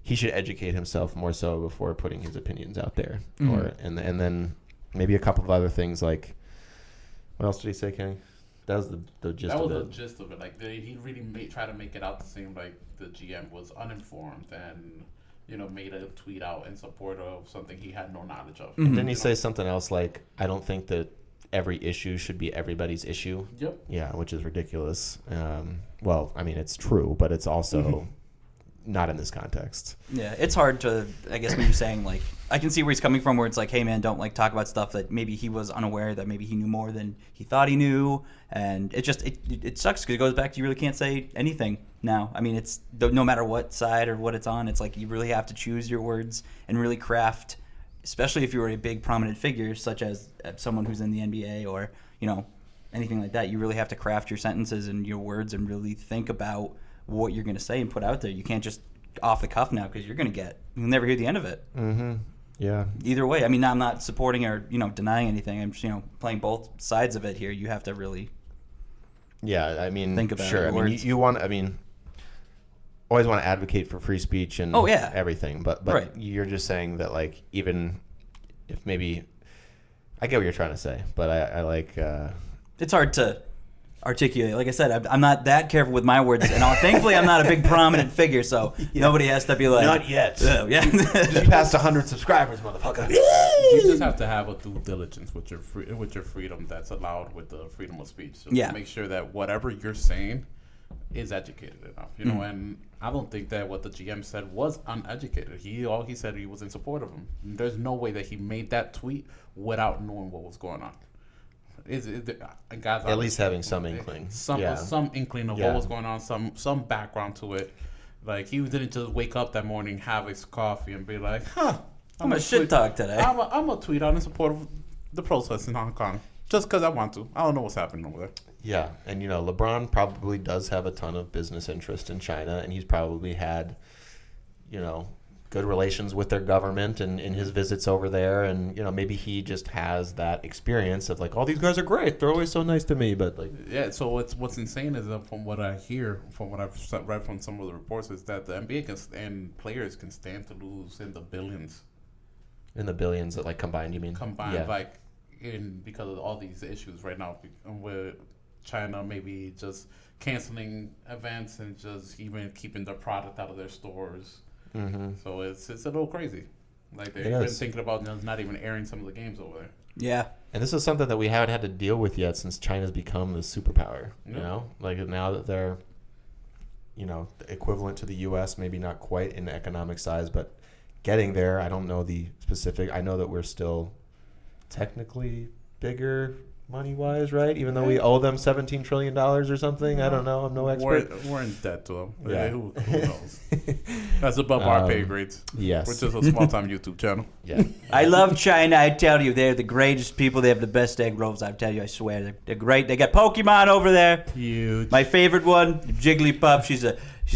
he should educate himself more so before putting his opinions out there. And then maybe a couple of other things like, what else did he say, Kenny? That was the gist That of was it. the gist of it. Like, he really tried to make it out to seem like the GM was uninformed and, made a tweet out in support of something he had no knowledge of. And didn't he say something else like, I don't think that every issue should be everybody's issue? Yep. Yeah, which is ridiculous. Well, I mean, it's true, but it's also not in this context. Yeah, it's hard to, I guess, when you're saying, like, I can see where he's coming from, where it's like, hey, man, don't, like, talk about stuff that maybe he was unaware, that maybe he knew more than he thought he knew, and it just, it sucks, because it goes back to you really can't say anything now. I mean, it's, no matter what side or what it's on, it's like you really have to choose your words and really craft, especially if you were a big prominent figure, such as someone who's in the NBA or, anything like that. You really have to craft your sentences and your words and really think about what you're going to say and put out there. You can't just off the cuff now, because you'll never hear the end of it. Mm-hmm. Yeah. Either way, I mean, I'm not supporting or denying anything. I'm just playing both sides of it here. You have to really Yeah, I mean, Think about sure. your I mean, words. you want, always want to advocate for free speech and Oh, yeah. everything, but Right. you're just saying that, like, even if maybe, I get what you're trying to say, but I like, it's hard to articulate. Like I said, I'm not that careful with my words, and thankfully I'm not a big prominent figure, so nobody has to be like, not yet. Oh, yeah. Just passed 100 subscribers, motherfucker. You just have to have a due diligence with your freedom that's allowed with the freedom of speech. So Yeah. make sure that whatever you're saying is educated enough, And I don't think that what the GM said was uneducated. All he said he was in support of him. There's no way that he made that tweet without knowing what was going on. Guys, At least having some inkling. some inkling of Yeah. what was going on, some background to it. Like, he didn't just wake up that morning, have his coffee, and be like, "Huh, I'm a shit talk today." I'm a tweet out in support of the protests in Hong Kong, just because I want to. I don't know what's happening over there." Yeah, and LeBron probably does have a ton of business interest in China, and he's probably had, good relations with their government and in his visits over there, and maybe he just has that experience of like, all these guys are great, they're always so nice to me, but like, Yeah. So what's insane is that from what I hear, from what I've read from some of the reports, is that the NBA and players can stand to lose in the billions in the billions that like combined, you mean? combined, Yeah. because of all these issues right now with China maybe just canceling events and just even keeping their product out of their stores. Mm-hmm. So it's a little crazy. Like they've It been is. thinking about not even airing some of the games over there. Yeah. And this is something that we haven't had to deal with yet since China's become the superpower. You Yeah. know, like now that they're, equivalent to the U.S., maybe not quite in economic size, but getting there. I don't know the specific. I know that we're still technically bigger money-wise, right? Even though we owe them $17 trillion or something. I don't know. I'm no expert. We're in debt to them. Yeah. Who knows? That's above our pay grades. Yes. We're just a small-time YouTube channel. Yeah. I love China. I tell you, they're the greatest people. They have the best egg rolls. I tell you, I swear, they're great. They got Pokemon over there. Huge. My favorite one, Jigglypuff. She's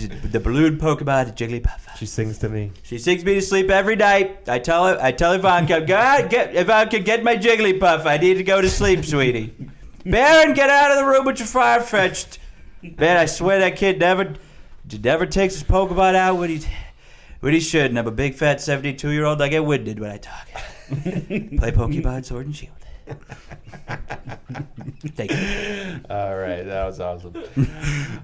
the balloon Pokemon, Jigglypuff. She sings to me. She sings me to sleep every night. I tell Ivanka, Ivanka, get my Jigglypuff. I need to go to sleep, sweetie. Baron, get out of the room with your far-fetched. Man, I swear that kid never takes his Pokemon out when he shouldn't. I'm a big fat 72-year-old. I get winded when I talk. Play Pokemon Sword and Shield. Thank you. All right, that was awesome.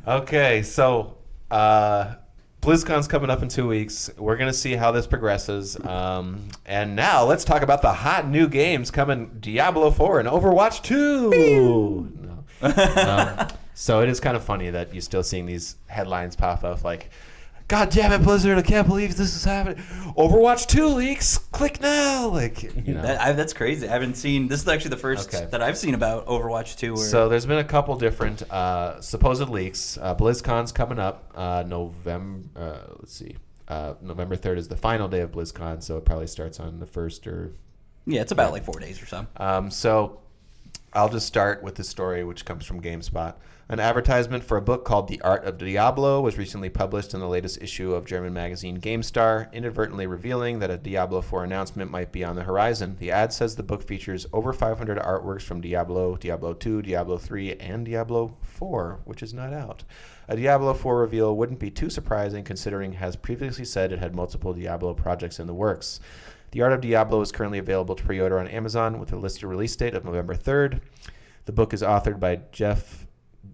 Okay, so BlizzCon's coming up in 2 weeks. We're gonna see how this progresses. And now let's talk about the hot new games coming: Diablo 4 and Overwatch 2. No. So it is kind of funny that you're still seeing these headlines pop up like, God damn it, Blizzard, I can't believe this is happening. Overwatch 2 leaks, click now. That's crazy. I haven't seen. This is actually the first that I've seen about Overwatch 2. So there's been a couple different supposed leaks. BlizzCon's coming up November. November 3rd is the final day of BlizzCon, so it probably starts on the 1st or... Yeah, it's about like 4 days or so. So I'll just start with the story, which comes from GameSpot. An advertisement for a book called The Art of Diablo was recently published in the latest issue of German magazine GameStar, inadvertently revealing that a Diablo 4 announcement might be on the horizon. The ad says the book features over 500 artworks from Diablo, Diablo 2, Diablo 3, and Diablo 4, which is not out. A Diablo 4 reveal wouldn't be too surprising, considering it has previously said it had multiple Diablo projects in the works. The Art of Diablo is currently available to pre-order on Amazon with a listed release date of November 3rd. The book is authored by Jeff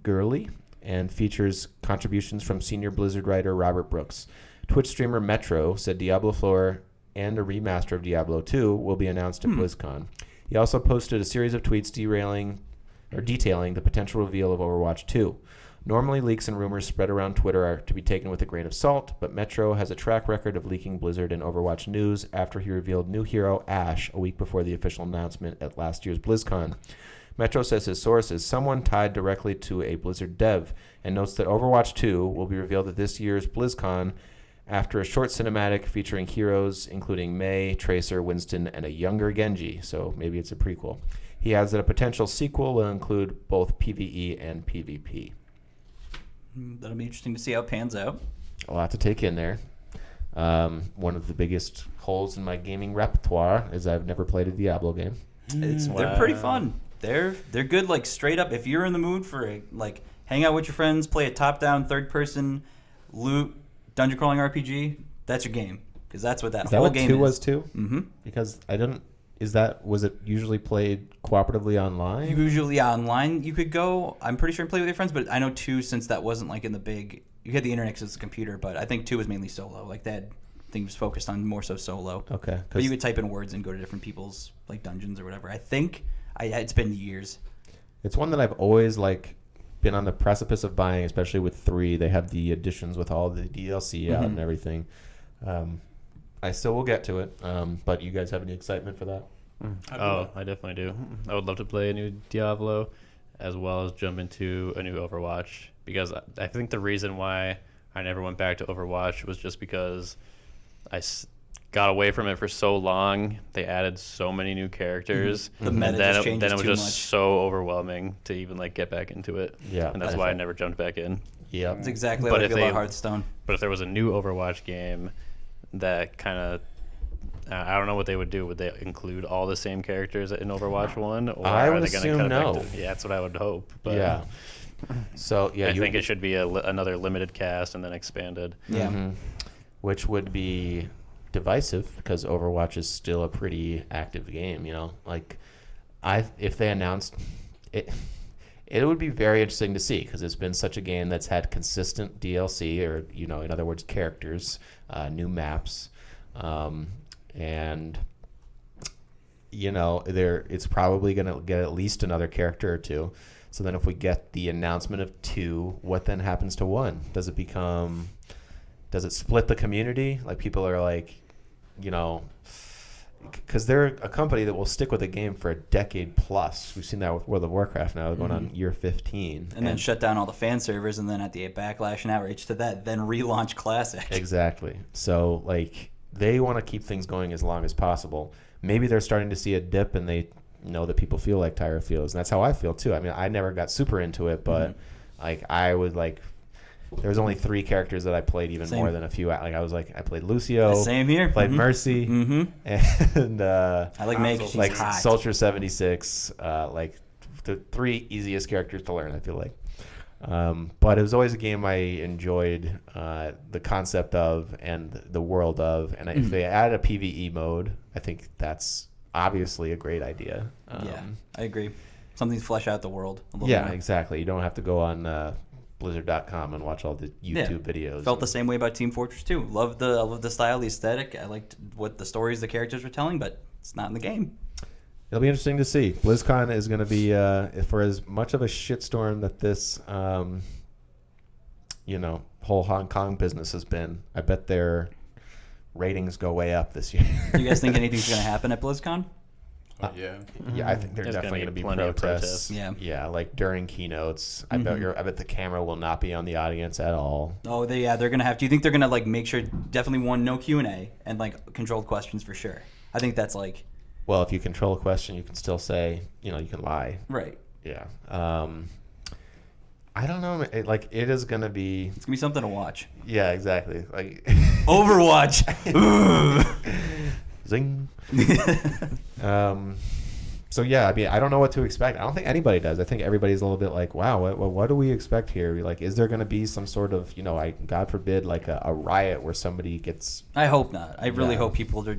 Gurley and features contributions from senior Blizzard writer Robert Brooks. Twitch streamer Metro said Diablo 4 and a remaster of Diablo 2 will be announced at BlizzCon. He also posted a series of tweets detailing the potential reveal of Overwatch 2. Normally, leaks and rumors spread around Twitter are to be taken with a grain of salt, but Metro has a track record of leaking Blizzard and Overwatch news after he revealed new hero Ashe a week before the official announcement at last year's BlizzCon. Metro says his source is someone tied directly to a Blizzard dev and notes that Overwatch 2 will be revealed at this year's BlizzCon after a short cinematic featuring heroes including Mei, Tracer, Winston, and a younger Genji, so maybe it's a prequel. He adds that a potential sequel will include both PvE and PvP. That'll be interesting to see how it pans out. A lot to take in there. One of the biggest holes in my gaming repertoire is I've never played a Diablo game. They're pretty fun. They're good, like straight up. If you're in the mood for like hang out with your friends, play a top-down, third-person loot dungeon crawling RPG, that's your game, because that's what that Is that whole what game 2 is. was too? Mm-hmm. Because I didn't. Was it usually played cooperatively online? Usually online, you could go. I'm pretty sure and play with your friends, but I know 2, since that wasn't like in the big. You had the internet because it's a computer, but I think 2 was mainly solo. Like that thing was focused on more so solo. Okay. But you could type in words and go to different people's like dungeons or whatever. I think it's been years. It's one that I've always been on the precipice of buying, especially with 3. They have the editions with all the DLC out and everything. I still will get to it, but you guys have any excitement for that? I definitely do. I would love to play a new Diablo as well as jump into a new Overwatch, because I think the reason why I never went back to Overwatch was just because I got away from it for so long. They added so many new characters. The meta just changes then it was too just much. so overwhelming to even get back into it. Yeah, and that's why I never jumped back in. Yeah. That's exactly But what I if feel they- about Hearthstone. But if there was a new Overwatch game that kind of, I don't know what they would do. Would they include all the same characters in Overwatch 1? Or I would are they gonna assume cut it no. back to, yeah, that's what I would hope. But Yeah. So I think it should be another limited cast and then expanded. Yeah. Which would be divisive because Overwatch is still a pretty active game. If they announced it. It would be very interesting to see because it's been such a game that's had consistent DLC or, in other words, characters, new maps. and it's probably going to get at least another character or two. So then if we get the announcement of 2, what then happens to 1? Does it split the community? Like, people are like, because they're a company that will stick with a game for a decade plus. We've seen that with World of Warcraft now, going on year 15. And then shut down all the fan servers, and then at the backlash and outrage to that, then relaunch Classic. Exactly. So, like, they want to keep things going as long as possible. Maybe they're starting to see a dip, and they know that people feel like Tyra feels. And that's how I feel, too. I mean, I never got super into it, but, like, I would, like... There was only 3 characters that I played even more than a few. Like, I played Lucio. Same here. Played Mercy. And I like Meg. She's like hot. Soldier 76. Like the 3 easiest characters to learn, I feel like. But it was always a game I enjoyed the concept of and the world of. And if they add a PvE mode, I think that's obviously a great idea. Yeah, I agree. Something to flesh out the world a little Yeah, more. exactly. You don't have to go on Blizzard.com and watch all the YouTube videos. Felt the same way about Team Fortress 2. Loved the style, the aesthetic. I liked what the stories the characters were telling, but it's not in the game. It'll be interesting to see. BlizzCon is going to be, for as much of a shitstorm that this, whole Hong Kong business has been, I bet their ratings go way up this year. Do you guys think anything's going to happen at BlizzCon? Yeah. Yeah, I think there's definitely going to be plenty of protests. Yeah. Like during keynotes. I bet the camera will not be on the audience at all. Oh, they're going to have. Do you think they're going to like make sure definitely no Q&A and like controlled questions for sure? I think that's like. Well, if you control a question, you can still say, you can lie. Right. Yeah. I don't know. It is going to be. It's going to be something to watch. Yeah, exactly. Like Overwatch. Zing. So yeah, I mean, I don't know what to expect. I don't think anybody does. I think everybody's a little bit like, wow, what do we expect here? Like, is there going to be some sort of, God forbid, like a riot where somebody gets... I hope not. I really hope people are,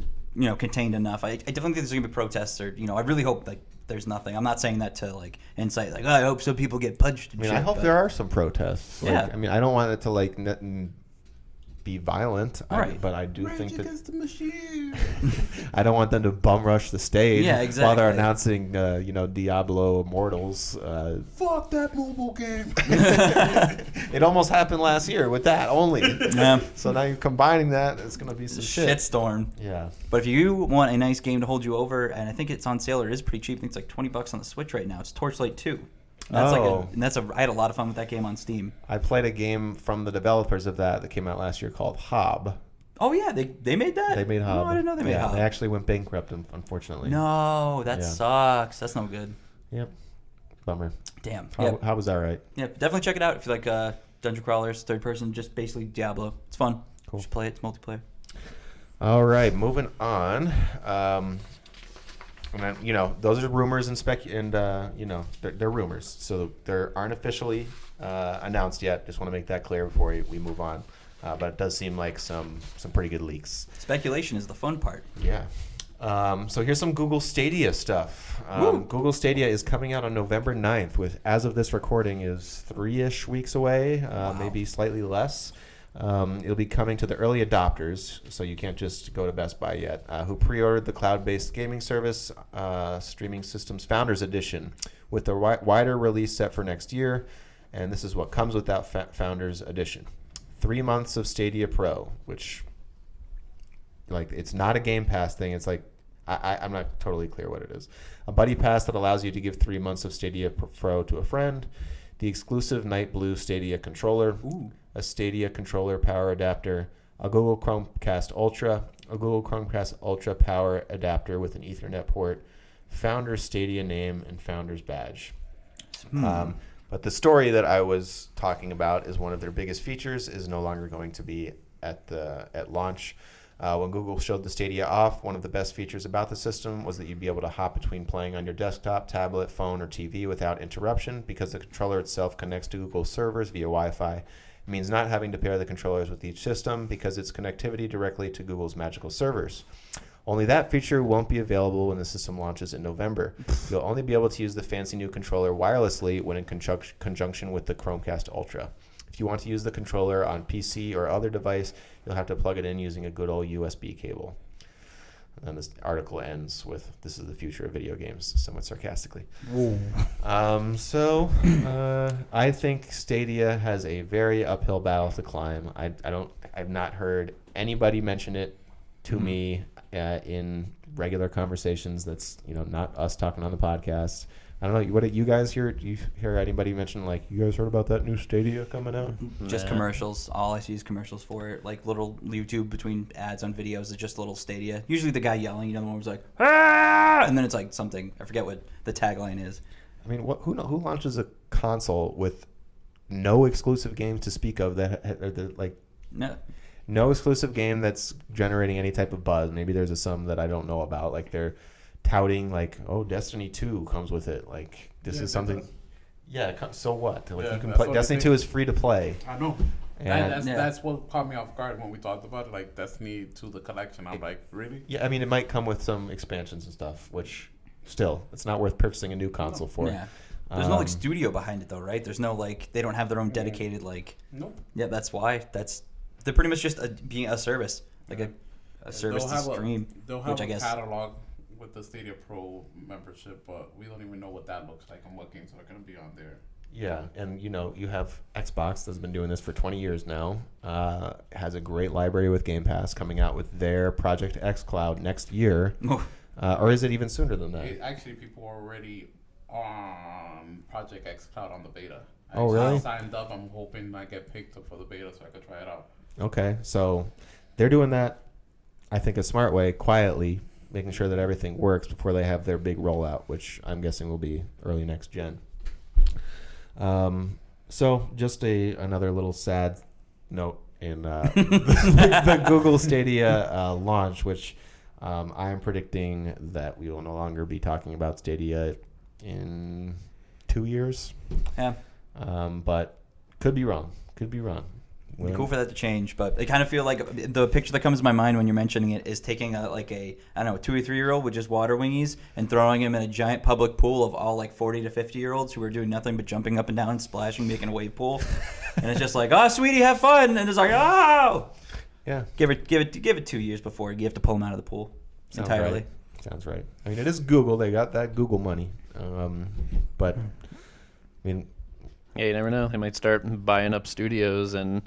contained enough. I definitely think there's going to be protests or, I really hope like there's nothing. I'm not saying that to like incite, like, I hope some people get punched. And I hope there are some protests. Like, Yeah. I mean, I don't want it to like be violent, Right. but I do think that I don't want them to bum rush the stage Yeah, while exactly. they're announcing, Diablo Immortals. Fuck that mobile game. It almost happened last year with that only. Yeah. So now you're combining that. It's going to be some shit. Shitstorm. Yeah. But if you want a nice game to hold you over, and I think it's on sale, or it is pretty cheap. I think it's like $20 on the Switch right now. It's Torchlight 2. That's I had a lot of fun with that game on Steam. I played a game from the developers of that came out last year called Hob. Oh yeah, they made that. They made Hob. No, I didn't know they made Hob. They actually went bankrupt, unfortunately. No, that Yeah. sucks. That's no good. Yep. Bummer. Damn. How was that right? Yeah, definitely check it out if you like dungeon crawlers, third person, just basically Diablo. It's fun. Cool. Just play it. It's multiplayer. All right, moving on. And then, those are rumors and they're rumors, so they aren't officially announced yet. Just want to make that clear before we move on. But it does seem like some pretty good leaks. Speculation is the fun part. Yeah. So here's some Google Stadia stuff. Google Stadia is coming out on November 9th, as of this recording, is 3-ish weeks away, maybe slightly less. It'll be coming to the early adopters, so you can't just go to Best Buy yet, who pre-ordered the cloud-based gaming service, Streaming Systems Founders Edition, with a wider release set for next year. And this is what comes with that Founders Edition. 3 months of Stadia Pro, which, like, it's not a Game Pass thing. It's like, I'm not totally clear what it is. A Buddy Pass that allows you to give 3 months of Stadia Pro to a friend. The exclusive Night Blue Stadia controller. Ooh. A Stadia controller power adapter. A Google Chromecast Ultra. A Google Chromecast Ultra power adapter with an Ethernet port. Founder's Stadia name and Founder's badge. But the story that I was talking about is one of their biggest features is no longer going to be at launch. When Google showed the Stadia off, one of the best features about the system was that you'd be able to hop between playing on your desktop, tablet, phone, or TV without interruption because the controller itself connects to Google servers via Wi-Fi. It means not having to pair the controllers with each system because it's connectivity directly to Google's magical servers. Only that feature won't be available when the system launches in November. You'll only be able to use the fancy new controller wirelessly when in conjunction with the Chromecast Ultra. If you want to use the controller on PC or other device, you'll have to plug it in using a good old USB cable. And then this article ends with, "This is the future of video games," somewhat sarcastically. I think Stadia has a very uphill battle to climb. I've not heard anybody mention it to me in regular conversations. That's not us talking on the podcast. I don't know. What did you guys hear? Do you hear anybody mention, like, you guys heard about that new Stadia coming out? Just commercials. All I see is commercials for it. Like little YouTube between ads on videos is just little Stadia. Usually the guy yelling, the one who's like, "Ah!" And then it's like something. I forget what the tagline is. I mean, who launches a console with no exclusive game to speak of no exclusive game that's generating any type of buzz? Maybe there's some that I don't know about. Like they're touting like, "Oh, Destiny 2 comes with it." Like this is something. Yeah. So what? Like you can play. Destiny 2 is free to play. I know. And that's what caught me off guard when we talked about it. Like Destiny 2, the collection. I'm like, really? Yeah. I mean, it might come with some expansions and stuff, which still, it's not worth purchasing a new console for. Yeah. There's no like studio behind it though, right? There's no like they don't have their own dedicated like. Nope. Yeah, that's why. They're pretty much just being a service, like a service to stream. They'll have which I guess. catalog with the Stadia Pro membership, but we don't even know what that looks like and what games are going to be on there. Yeah, and you have Xbox that's been doing this for 20 years now. Has a great library with Game Pass, coming out with their Project X Cloud next year. Or is it even sooner than that? Actually, people are already on Project X Cloud on the beta. Oh, really? I signed up. I'm hoping I get picked up for the beta so I could try it out. Okay, so they're doing that, I think, a smart way, quietly, making sure that everything works before they have their big rollout, which I'm guessing will be early next gen. So just another little sad note in the Google Stadia launch, which I am predicting that we will no longer be talking about Stadia in 2 years. Yeah. But could be wrong. It'd be cool for that to change, but I kind of feel like the picture that comes to my mind when you're mentioning it is taking a 2 or 3-year-old with just water wingies and throwing him in a giant public pool of all like 40 to 50-year-olds who are doing nothing but jumping up and down, splashing, making a wave pool, and it's just like, "Oh, sweetie, have fun," and it's like, "Oh." Yeah. Give it 2 years before you have to pull him out of the pool entirely. Sounds right. I mean, it is Google. They got that Google money. But I mean, Yeah, you never know. They might start buying up studios and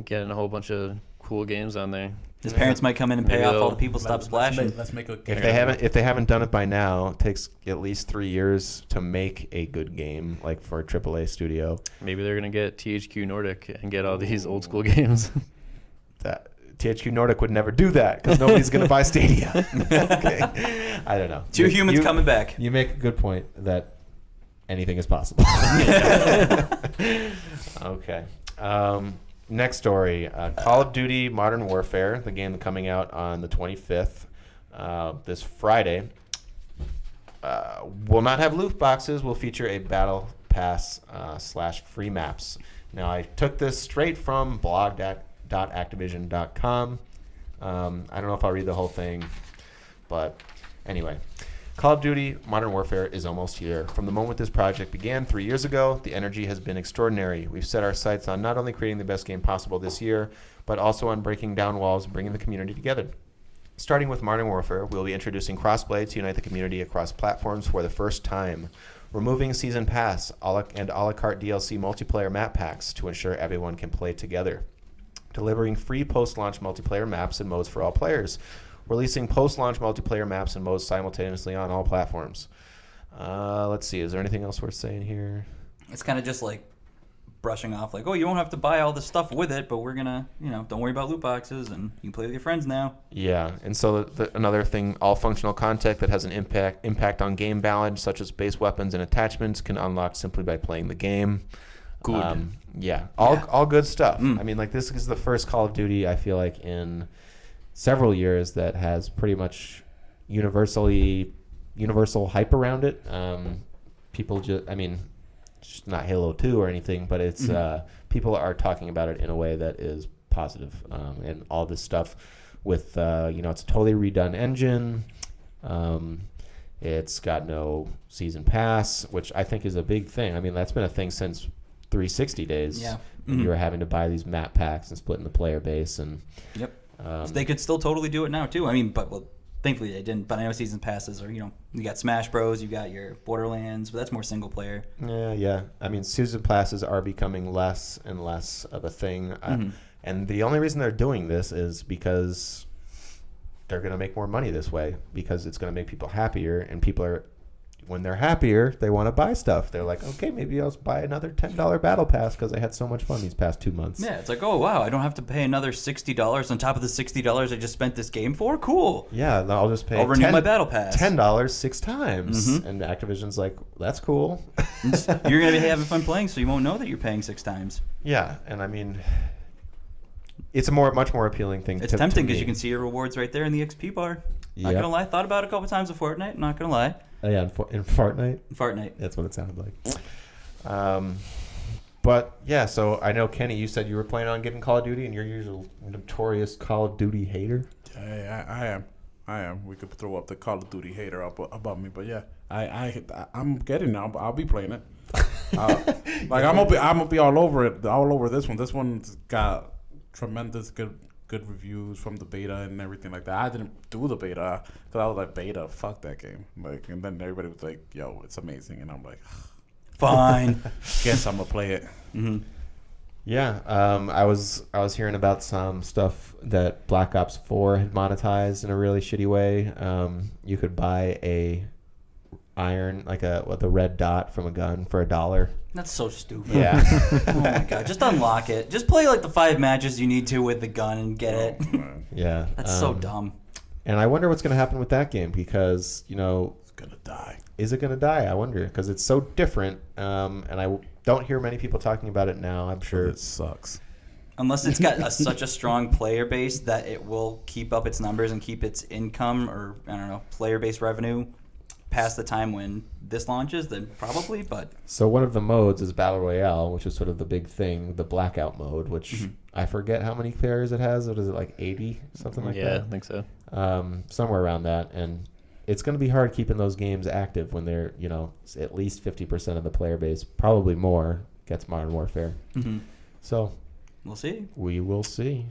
getting a whole bunch of cool games on there. His parents might come in and pay off all the people stop splashing. Let's make a if they haven't done it by now, it takes at least 3 years to make a good game, like for a AAA studio. Maybe they're gonna get THQ Nordic and get all these old school games. That THQ Nordic would never do that because nobody's gonna buy Stadia. Okay, I don't know. Two humans coming back. You make a good point that anything is possible. Okay. Next story, Call of Duty Modern Warfare, the game coming out on the 25th, this Friday, will not have loot boxes, will feature a Battle Pass / free maps. Now, I took this straight from blog.activision.com. I don't know if I'll read the whole thing, but anyway. Call of Duty Modern Warfare is almost here. From the moment this project began 3 years ago, the energy has been extraordinary. We've set our sights on not only creating the best game possible this year, but also on breaking down walls and bringing the community together. Starting with Modern Warfare, we'll be introducing crossplay to unite the community across platforms for the first time, removing Season Pass and a la carte DLC multiplayer map packs to ensure everyone can play together, delivering free post-launch multiplayer maps and modes for all players, releasing post-launch multiplayer maps and modes simultaneously on all platforms. Let's see. Is there anything else worth saying here? It's kind of just like brushing off, like, "Oh, you won't have to buy all this stuff with it, but we're gonna, don't worry about loot boxes, and you can play with your friends now." Yeah, and so another thing, all functional content that has an impact on game balance, such as base weapons and attachments, can unlock simply by playing the game. Good. All good stuff. I mean, like, this is the first Call of Duty, I feel like, in several years that has pretty much universal hype around it. People it's not Halo 2 or anything, but it's people are talking about it in a way that is positive. And all this stuff with it's a totally redone engine. It's got no season pass, which I think is a big thing. I mean, that's been a thing since 360 days. Yeah. When you were having to buy these map packs and splitting the player base and. Yep. So they could still totally do it now too. I mean, but think Thankfully they didn't, but I know season passes are, you got Smash Bros, you got your Borderlands, but that's more single player. Yeah. I mean, season passes are becoming less and less of a thing. And the only reason they're doing this is because they're going to make more money this way, because it's going to make people happier, and when they're happier, they want to buy stuff. They're like, okay, maybe I'll buy another $10 battle pass because I had so much fun these past 2 months. Yeah, it's like, oh, wow, I don't have to pay another $60 on top of the $60 I just spent this game for? Cool. Yeah, I'll just pay I'll renew my battle pass. $10 6 times. And Activision's like, that's cool. You're going to be having fun playing, so you won't know that you're paying 6 times. Yeah, and I mean, it's a much more appealing thing. It's tempting because you can see your rewards right there in the XP bar. Not going to lie. Thought about it a couple times with Fortnite. Not going to lie. Oh, yeah, in Fortnite? Fortnite. That's what it sounded like. But, yeah, so I know, Kenny, you said you were planning on getting Call of Duty, and you're usually a notorious Call of Duty hater. Yeah, I am. We could throw up the Call of Duty hater up above me, but yeah, I'm getting now. I'll be playing it. I'm gonna be all over it, all over this one. This one's got tremendous good reviews from the beta and everything like that. I didn't do the beta because I was like, beta, fuck that game. Like, and then everybody was like, yo, it's amazing, and I'm like, fine. Guess I'm gonna play it. Yeah, I was hearing about some stuff that Black Ops 4 had monetized in a really shitty way. You could buy a iron, like the red dot from a gun for $1. That's so stupid. Yeah. Oh my god, just unlock it. Just play like the 5 matches you need to with the gun and get it. Yeah. That's so dumb. And I wonder what's going to happen with that game because, it's going to die. Is it going to die? I wonder because it's so different. And I don't hear many people talking about it now. I'm sure it sucks. Unless it's got such a strong player base that it will keep up its numbers and keep its income or, I don't know, player-based revenue past the time when this launches, then probably, but... So one of the modes is Battle Royale, which is sort of the big thing, the Blackout mode, which I forget how many players it has. What is it, like 80? Something like that? Yeah, I think so. Somewhere around that. And it's going to be hard keeping those games active when they're, at least 50% of the player base, probably more, gets Modern Warfare. So... We'll see. We will see.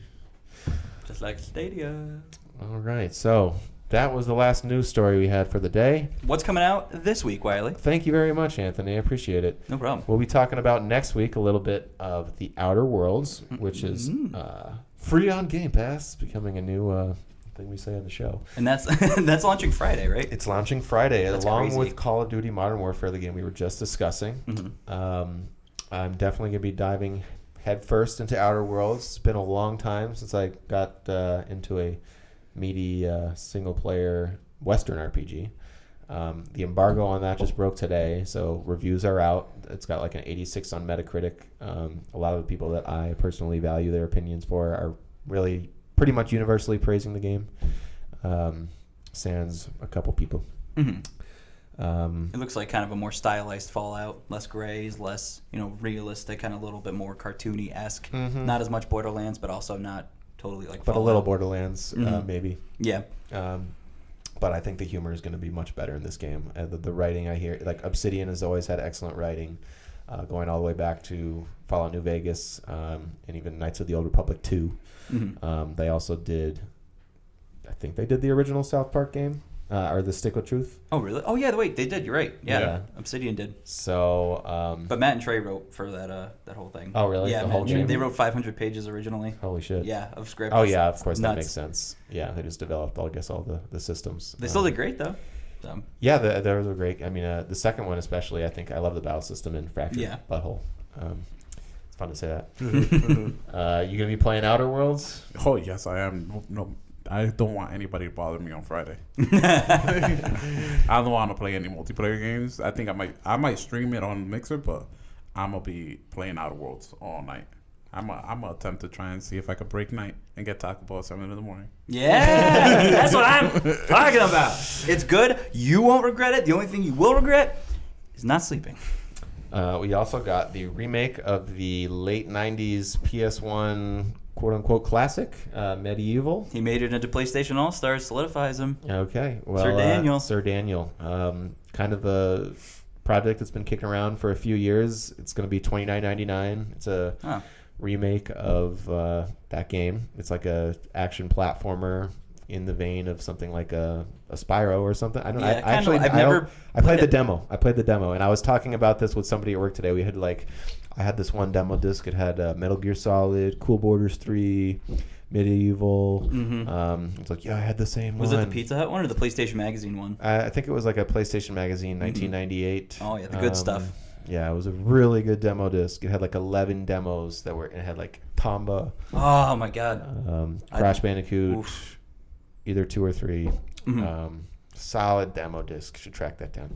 Just like Stadia. All right, so... That was the last news story we had for the day. What's coming out this week, Wiley? Thank you very much, Anthony. I appreciate it. No problem. We'll be talking about next week a little bit of The Outer Worlds, which is free on Game Pass, becoming a new thing we say on the show. And that's that's launching Friday, right? It's launching Friday, That's along crazy. with Call of Duty Modern Warfare, the game we were just discussing. I'm definitely going to be diving headfirst into Outer Worlds. It's been a long time since I got into a meaty single-player Western RPG. The embargo on that just broke today, so reviews are out. It's got like an 86 on Metacritic. A lot of the people that I personally value their opinions for are really pretty much universally praising the game. Sans a couple people. It looks like kind of a more stylized Fallout, less grays, less realistic, kind of a little bit more cartoony-esque. Not as much Borderlands, but also not totally like But Fallout. a little Borderlands, maybe. Yeah. But I think the humor is going to be much better in this game. The writing I hear, like Obsidian has always had excellent writing, going all the way back to Fallout New Vegas and even Knights of the Old Republic 2. They also did, I think they did the original South Park game, or the Stick with Truth. Oh, really? Oh, yeah, wait, they did. You're right. Yeah, Yeah. Obsidian did. So, But Matt and Trey wrote for that whole thing. Oh, really? Yeah, The Matt whole and Trey, game? they wrote 500 pages originally. holy shit. Yeah, of script. Oh, yeah, of course, that Nuts. makes sense. Yeah, they just developed, I guess, all the systems. They still did great, though. So. Yeah, those were great. I mean, the second one especially, I think I love the battle system in Fractured Yeah. Butthole. It's fun to say that. You going to be playing Outer Worlds? Oh, yes, I am. No, I don't want anybody to bother me on Friday. I don't want to play any multiplayer games. I think I might stream it on Mixer, but I'm going to be playing Outer Worlds all night. I'm gonna attempt to try and see if I could break night and get Taco Bell at 7 in the morning. Yeah, that's what I'm talking about. It's good. You won't regret it. The only thing you will regret is not sleeping. We also got the remake of the late 90s PS1 quote-unquote classic, Medieval. He made it into PlayStation All-Stars, solidifies him. Okay. Well, Sir Daniel. Kind of a project that's been kicking around for a few years. It's going to be $29.99. It's a remake of that game. It's like a action platformer, in the vein of something like a Spyro or something. I don't know. Yeah, I actually I've never I played the it. demo. I played the demo, and I was talking about this with somebody at work today. We had I had this one demo disc. It had Metal Gear Solid, Cool Borders 3, Medieval. It's like, yeah, I had the same Was one. it the Pizza Hut one or the PlayStation Magazine one? I think it was like a PlayStation Magazine, 1998. Oh, yeah, the good stuff. Yeah, it was a really good demo disc. It had like 11 demos it had like Tomba, Oh my god. Crash Bandicoot, Oof. either 2 or 3. Solid demo disc. Should track that down.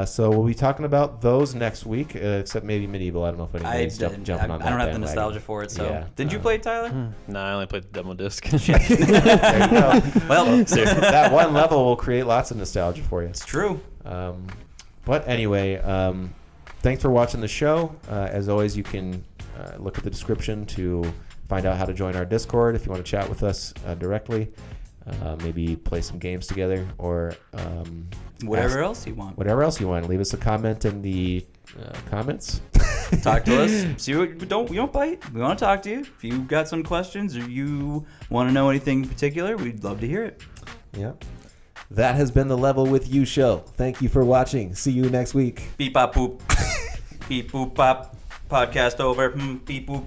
So we'll be talking about those next week, except maybe Medieval. I don't know if anybody's jumping on that. I don't have the bandwagon. nostalgia for it. So, Yeah, didn't you play it, Tyler? No, I only played the demo disc. There you go. Well, That one level will create lots of nostalgia for you. it's true. But anyway, thanks for watching the show. As always, you can look at the description to find out how to join our Discord if you want to chat with us directly. Maybe play some games together or Whatever else you want. whatever else you want. Leave us a comment in the comments. Talk to us. See what we don't bite. We want to talk to you. If you got some questions or you want to know anything in particular, we'd love to hear it. Yeah. That has been the Level With You show. Thank you for watching. See you next week. Beep bop boop. Beep boop bop. Podcast over. Beep boop.